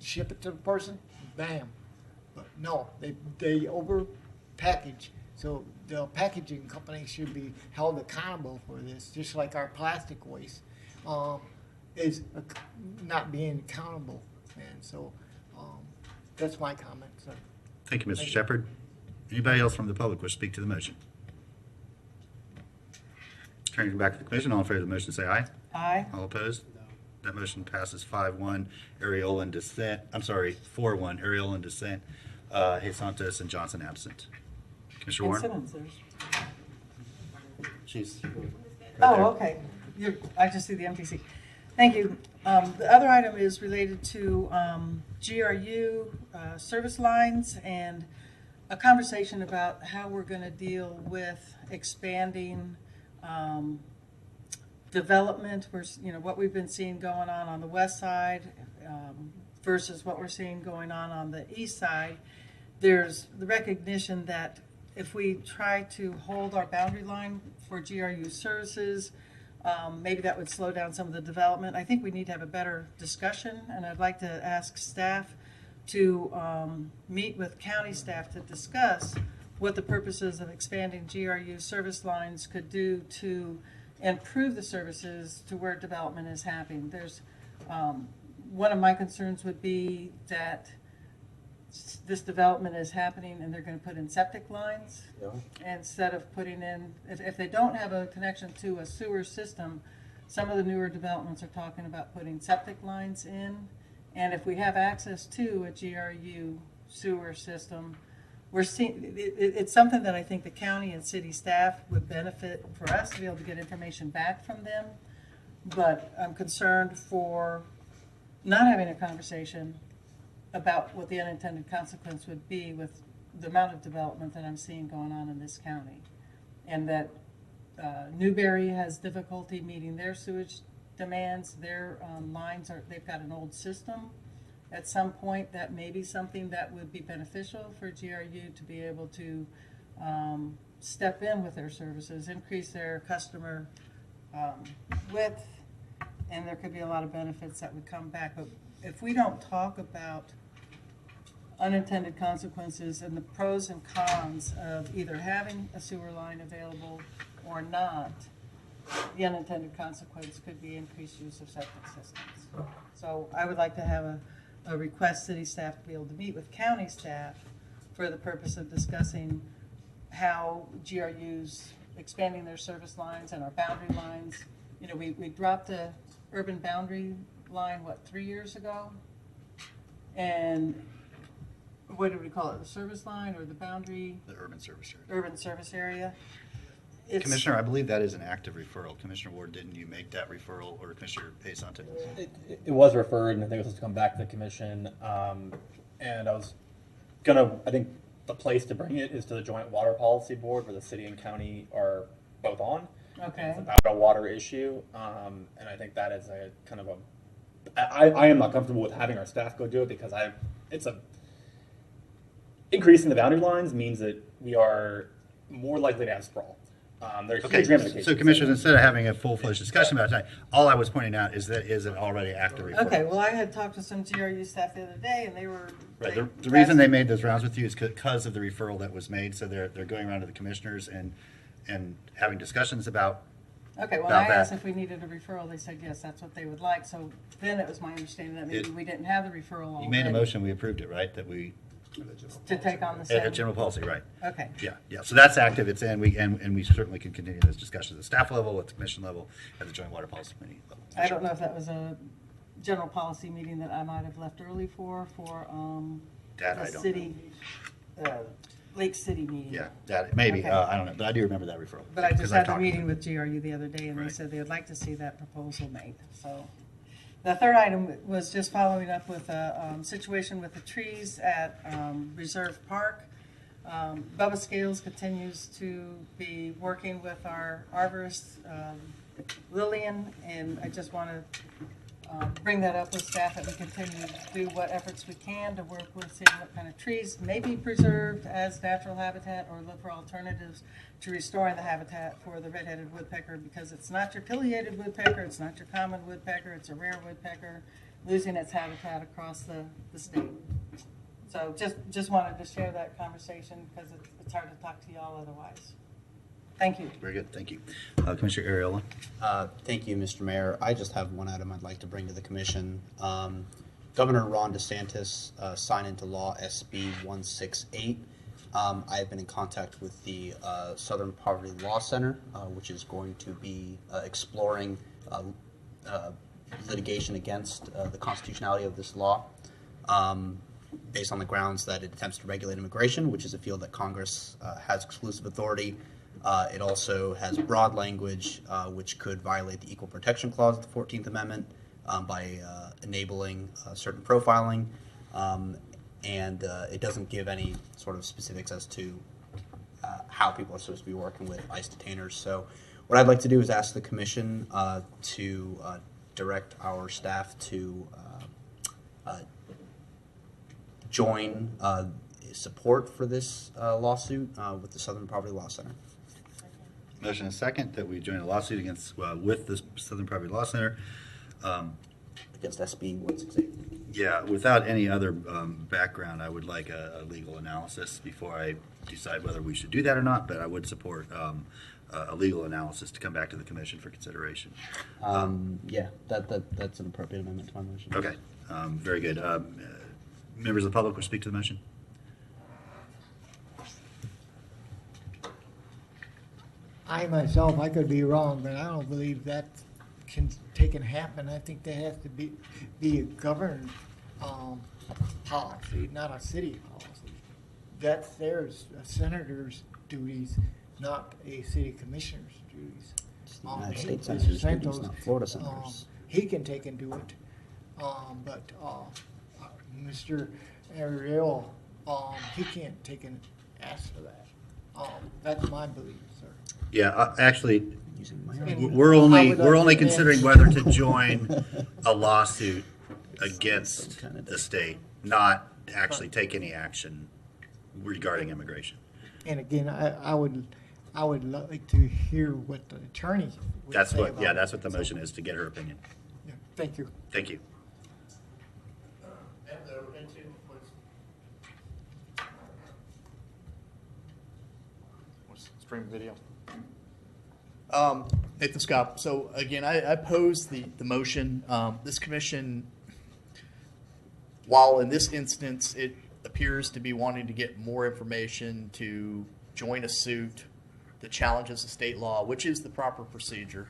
ship it to the person, bam. But no, they over package. So the packaging company should be held accountable for this, just like our plastic waste is not being accountable. And so that's my comment, sir. Thank you, Mr. Thank you. Shepard. Anybody else from the public wish to speak to the motion? Turning back to the commission, all in favor of the motion, say aye. Aye. All opposed? That motion passes 5-1. Ariel in dissent. I'm sorry, 4-1. Ariel in dissent. Hay Santos and Johnson absent. Commissioner And Warren? Simmons, there's. She's right Oh, there. okay. I just see the MTC. Thank you. The other item is related to GRU service lines and a conversation about how we're going to deal with expanding development. What we've been seeing going on the west side versus what we're seeing going on the east side. There's the recognition that if we try to hold our boundary line for GRU services, maybe that would slow down some of the development. I think we need to have a better discussion, and I'd like to ask staff to meet with county staff to discuss what the purposes of expanding GRU service lines could do to improve the services to where development is happening. There's one of my concerns would be that this development is happening and they're going to put in septic lines instead of putting in, if they don't have a connection to a sewer system, some of the newer developments are talking about putting septic lines in. And if we have access to a GRU sewer system, we're seeing, it's something that I think the county and city staff would benefit for us to be able to get information back from them. But I'm concerned for not having a conversation about what the unintended consequence would be with the amount of development that I'm seeing going on in this county. And that Newberry has difficulty meeting their sewage demands. Their lines they've got an old system. At some point, that may be something that would be beneficial for GRU to be able to step in with their services, increase their customer width, and there could be a lot of benefits that would come back. But if we don't talk about unintended consequences and the pros and cons of either having a sewer line available or not. The unintended consequence could be increased use of septic systems. So I would like to have a request city staff to be able to meet with county staff for the purpose of discussing how GRUs expanding their service lines and our boundary lines. You know, we dropped the urban boundary line, 3 years ago? And what do we call it, the service line or the boundary? The urban service area. Urban service area. It's- Commissioner, I believe that is an active referral. Commissioner Ward, didn't you make that referral, or Commissioner Pasante? It was referred, and I think it was supposed to come back to the commission. And I think the place to bring it is to the Joint Water Policy Board, where the city and county are both on. Okay. It's about a water issue, and I think that is a kind of I am not comfortable with having our staff go do it because increasing the boundary lines means that we are more likely to have sprawl. There's Okay, huge ramifications. so Commissioners, instead of having a full-fledged discussion about it tonight, all I was pointing out is that is an already active referral. Okay, well, I had talked to some GRU staff the other day, and they were. Right, the reason they made those rounds with you is because of the referral that was made, so they're going around to the commissioners and having discussions about. Okay, well, about I that. asked if we needed a referral, they said yes, that's what they would like, so then it was my understanding that maybe we didn't have the referral already. You made a motion, we approved it, right, that we, To take on the at same. general policy, right? Okay, Yeah, so that's active, it's in, and we certainly can continue those discussions at the staff level, at the commission level, at the Joint Water Policy Committee level. I don't know if that was a general policy meeting that I might have left early for That I the don't city, Lake City meeting. Yeah, that, maybe, Okay. I don't know, but I do remember that referral. But I just because had a talked to meeting them. with GRU the other day, and they Right. said they would like to see that proposal made, so. The third item was just following up with a situation with the trees at Reserve Park. Bubba Scales continues to be working with our arborist, Lillian, and I just want to bring that up with staff, that we continue to do what efforts we can to work with, seeing what kind of trees may be preserved as natural habitat, or look for alternatives to restoring the habitat for the red-headed woodpecker, because it's not your pileated woodpecker, it's not your common woodpecker, it's a rare woodpecker losing its habitat across the state. So just wanted to share that conversation, because it's hard to talk to y'all otherwise. Thank you. Very good, thank you. Commissioner Ariola? Thank you, Mr. Mayor. I just have one item I'd like to bring to the commission. Governor Ron DeSantis signed into law SB 168. I have been in contact with the Southern Poverty Law Center, which is going to be exploring litigation against the constitutionality of this law, based on the grounds that it attempts to regulate immigration, which is a field that Congress has exclusive authority. It also has broad language which could violate the Equal Protection Clause of the 14th Amendment by enabling certain profiling, and it doesn't give any sort of specifics as to how people are supposed to be working with ICE detainers. So what I'd like to do is ask the Commission to direct our staff to join support for this lawsuit with the Southern Poverty Law Center. Motion and second that we join a lawsuit against, with the Southern Poverty Law Center. Against SB 168. Yeah, without any other background, I would like a legal analysis before I decide whether we should do that or not, but I would support a legal analysis to come back to the commission for consideration. Yeah, that's an appropriate amendment to my motion. Okay, very good. Members of the public will speak to the motion. I myself, I could be wrong, but I don't believe that can happen. I think there has to be a governed policy, not a city policy. That's their senator's duties, not a city commissioner's duties. It's the United States Mr. senators' Santos, duties, not Florida senators. He can take and do it, but Mr. Ariel, he can't take and ask for that. That's my belief, sir. Yeah, actually, Using my And we're I only, would we're like only to considering ask- whether to join a lawsuit against the state, not actually take any action regarding immigration. And again, I would like to hear what the attorney would That's say what, about yeah, it. that's what the motion is, to get her opinion. Yeah, thank you. Thank you. And the intent was streaming video. Nathan Scott. So again, I pose the motion. This commission, while in this instance it appears to be wanting to get more information to join a suit that challenges the state law, which is the proper procedure.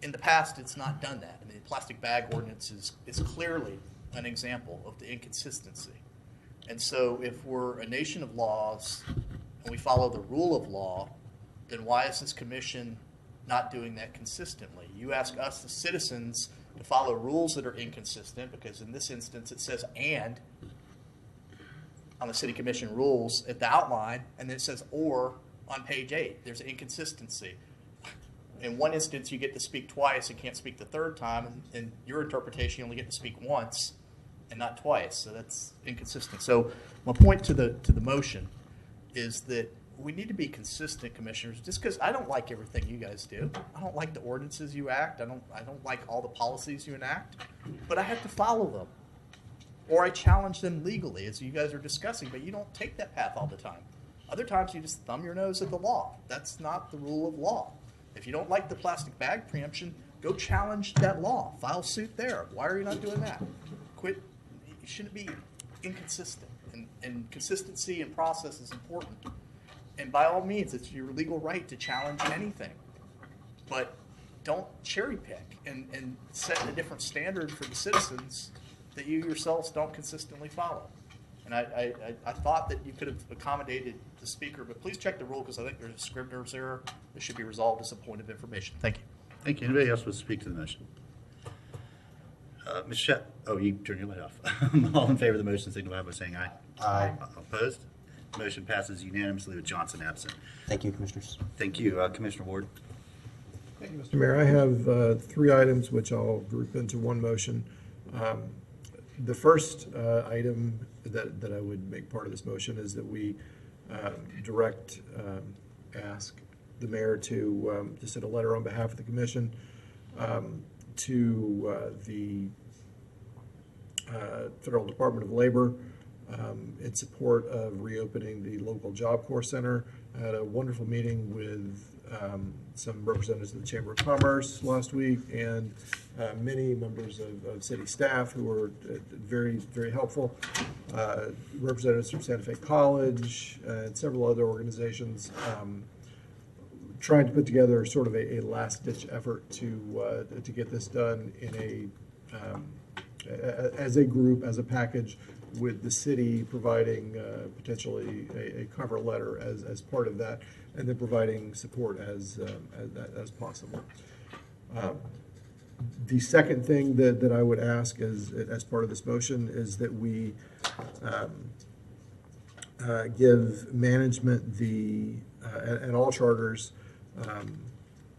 In the past, it's not done that. I mean, the plastic bag ordinance is clearly an example of the inconsistency. And so if we're a nation of laws and we follow the rule of law, then why is this commission not doing that consistently? You ask us, the citizens, to follow rules that are inconsistent, because in this instance it says "and" on the city commission rules at the outline, and then it says "or" on page 8. There's an inconsistency. In one instance, you get to speak twice and can't speak the third time, and in your interpretation, you only get to speak once and not twice. So that's inconsistent. So my point to the motion is that we need to be consistent, commissioners. Just because I don't like everything you guys do, I don't like the ordinances you act, I don't like all the policies you enact, but I have to follow them, or I challenge them legally, as you guys are discussing. But you don't take that path all the time. Other times, you just thumb your nose at the law. That's not the rule of law. If you don't like the plastic bag preemption, go challenge that law. File suit there. Why are you not doing that? Quit. You shouldn't be inconsistent. And consistency and process is important. And by all means, it's your legal right to challenge anything. But don't cherry pick and set a different standard for the citizens that you yourselves don't consistently follow. And I thought that you could have accommodated the speaker, but please check the rule, because I think there's a Scrivener's error that should be resolved as a point of information. Thank you. Thank you. Anybody else would speak to the motion? Ms. Shep, oh, you turned your light off. All in favor of the motion, signify by saying aye. Aye. Opposed? Motion passes unanimously with Johnson absent. Thank you, Commissioners. Thank you. Commissioner Ward. Thank you, Mr. Mayor. I have 3 items which I'll group into one motion. The first item that I would make part of this motion is that we ask the mayor to send a letter on behalf of the commission to the Federal Department of Labor in support of reopening the local Job Corps Center. I had a wonderful meeting with some representatives of the Chamber of Commerce last week, and many members of city staff who were very, very helpful. Representatives from Santa Fe College and several other organizations trying to put together sort of a last-ditch effort to get this done in as a group, as a package, with the city providing potentially a cover letter as part of that, and then providing support as possible. The second thing that I would ask as part of this motion is that we give management and all charters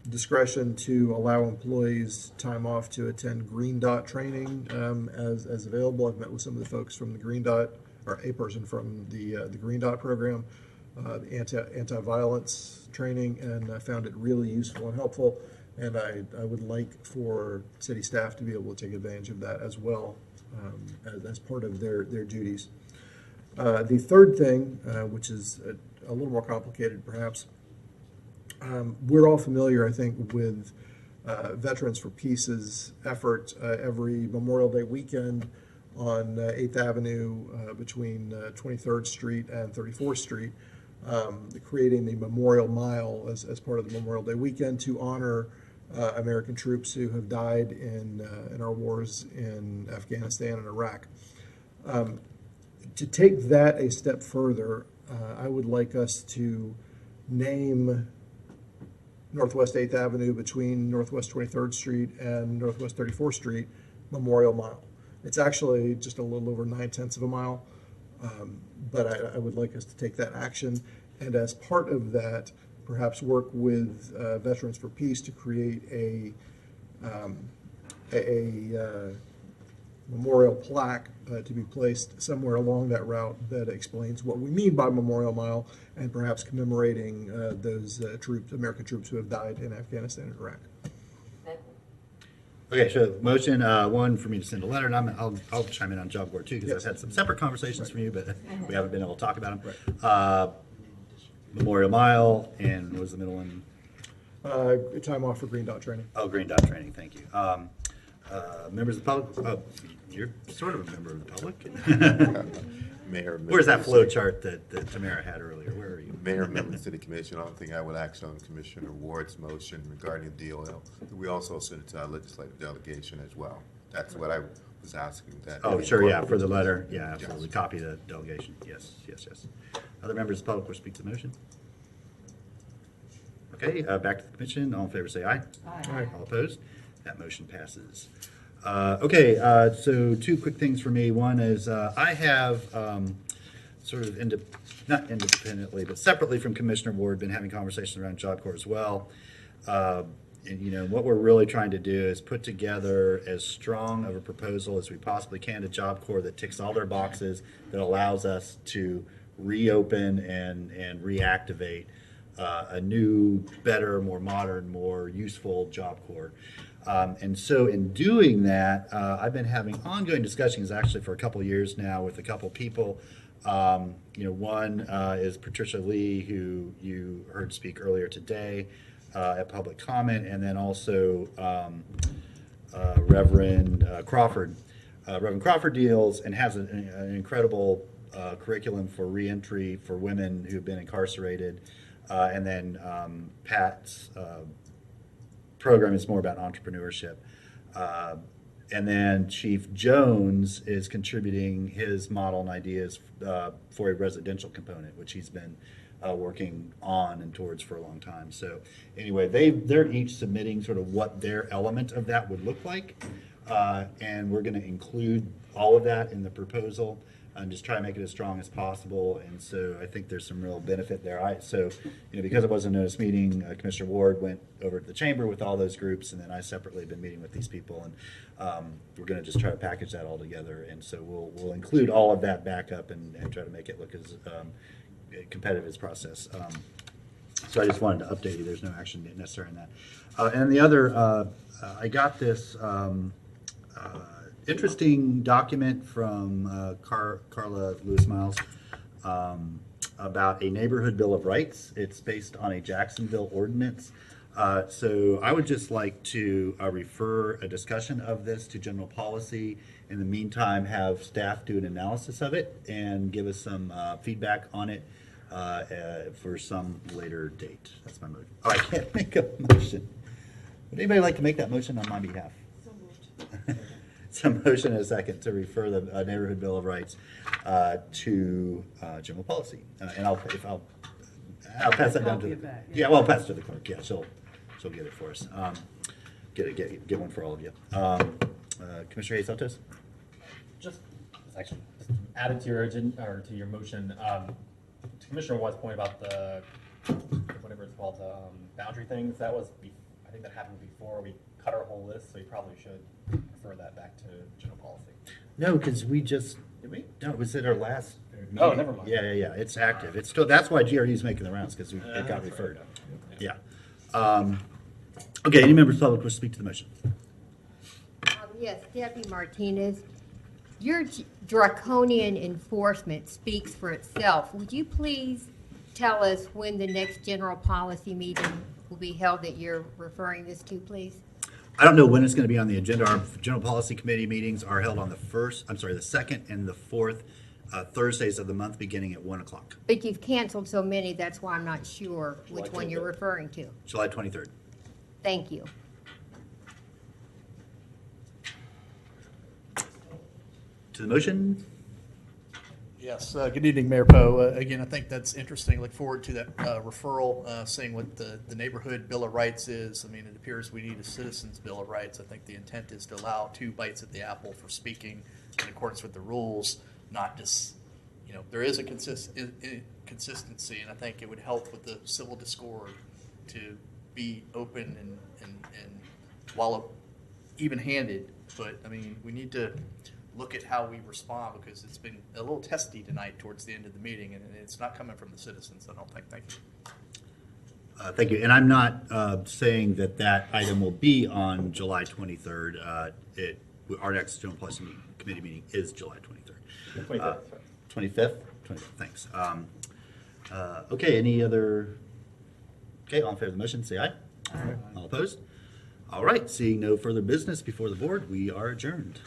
discretion to allow employees time off to attend Green Dot training as available. I've met with some of the folks from the Green Dot, or a person from the Green Dot program, the anti-violence training, and I found it really useful and helpful. And I would like for city staff to be able to take advantage of that as well as part of their duties. The third thing, which is a little more complicated perhaps, we're all familiar, I think, with Veterans for Peace's effort every Memorial Day weekend on 8th Avenue between 23rd Street and 34th Street, creating the Memorial Mile as part of the Memorial Day weekend to honor American troops who have died in our wars in Afghanistan and Iraq. To take that a step further, I would like us to name Northwest 8th Avenue between Northwest 23rd Street and Northwest 34th Street Memorial Mile. It's actually just a little over 9/10 of a mile, but I would like us to take that action, and as part of that, perhaps work with Veterans for Peace to create a memorial plaque to be placed somewhere along that route that explains what we mean by Memorial Mile, and perhaps commemorating those American troops who have died in Afghanistan and Iraq. Okay, so motion one for me to send a letter, and I'll chime in on Job Corps too, because I've had some separate conversations from you, but we haven't been able to talk about them. Memorial Mile, and what was the middle one? Time off for Green Dot training. Oh, Green Dot Training, thank you. Members of the public, oh, you're sort of a member of the public. Mayor. Where's that flow chart that Tamara had earlier? Where are you? Mayor, member of the City Commission, I don't think I would act on Commissioner Ward's motion regarding the DOL. We also sent it to our legislative delegation as well. That's what I was asking. That Oh, sure, yeah, for the letter, yeah, Yes. absolutely, copy the delegation, yes, yes, yes. Other members of the public wish to speak to the motion? Okay, back to the commission, all in favor say aye. Aye. All opposed? That motion passes. Okay, so two quick things for me. One is, I have, sort of not independently, but separately from Commissioner Ward, been having conversations around Job Corps as well. And, you know, what we're really trying to do is put together as strong of a proposal as we possibly can to Job Corps that ticks all their boxes, that allows us to reopen and reactivate a new, better, more modern, more useful Job Corps. And so in doing that, I've been having ongoing discussions actually for a couple of years now with a couple people. You know, one is Patricia Lee, who you heard speak earlier today at public comment, and then also Reverend Crawford. Reverend Crawford deals and has an incredible curriculum for reentry for women who've been incarcerated. And then Pat's program is more about entrepreneurship. And then Chief Jones is contributing his model and ideas for a residential component, which he's been working on and towards for a long time. So anyway, they're each submitting sort of what their element of that would look like. And we're going to include all of that in the proposal and just try to make it as strong as possible. And so I think there's some real benefit there. So, you know, because it wasn't a notice meeting, Commissioner Ward went over to the chamber with all those groups, and then I separately have been meeting with these people, and we're going to just try to package that all together. And so we'll include all of that back up and try to make it look as competitive as process. So I just wanted to update you. There's no action necessary in that. And the other, I got this interesting document from Carla Lewis-Miles about a neighborhood bill of rights. It's based on a Jacksonville ordinance. So I would just like to refer a discussion of this to general policy. In the meantime, have staff do an analysis of it and give us some feedback on it for some later date. That's my motion. Oh, I can't make a motion. Would anybody like to make that motion on my behalf? So moved. It's a motion and a second to refer the neighborhood bill of rights to general policy. And I'll pass that down to the, yeah, well, I'll pass it to the clerk. Yeah, she'll get it for us. Get one for all of you. Commissioner Hayes Santos? Just added to your agenda, or to your motion, Commissioner Watt's point about the, whatever it's called, boundary things, that was, I think that happened before we cut our whole list, so you probably should refer that back to general policy. No, because we just, did we? No, it was at our last meeting. Oh, never mind. Yeah, it's active. It's still, that's why GRD is making the rounds, because it got referred. Yeah. Okay, any members of the public wish to speak to the motion? Yes, Deputy Martinez, your draconian enforcement speaks for itself. Would you please tell us when the next general policy meeting will be held that you're referring this to, please? I don't know when it's going to be on the agenda. Our general policy committee meetings are held on the second and the fourth Thursdays of the month, beginning at 1 o'clock. But you've canceled so many, that's why I'm not sure which one you're referring to. July 23rd. Thank you. To the motion? Yes, good evening, Mayor Poe. Again, I think that's interesting. Look forward to that referral, seeing what the neighborhood Bill of Rights is. I mean, it appears we need a citizens' Bill of Rights. I think the intent is to allow 2 bites at the apple for speaking in accordance with the rules, not just, you know, there is a consistency, and I think it would help with the civil discord to be open and while even-handed. But, I mean, we need to look at how we respond, because it's been a little testy tonight towards the end of the meeting, and it's not coming from the citizens, I don't think. Thank you. Thank you. And I'm not saying that item will be on July 23rd. Our next general policy committee meeting is July 23rd. 25th. 25th? 25th, thanks. Okay, any other, okay, all in favor of the motion, say aye. All opposed? All right, seeing no further business before the board, we are adjourned.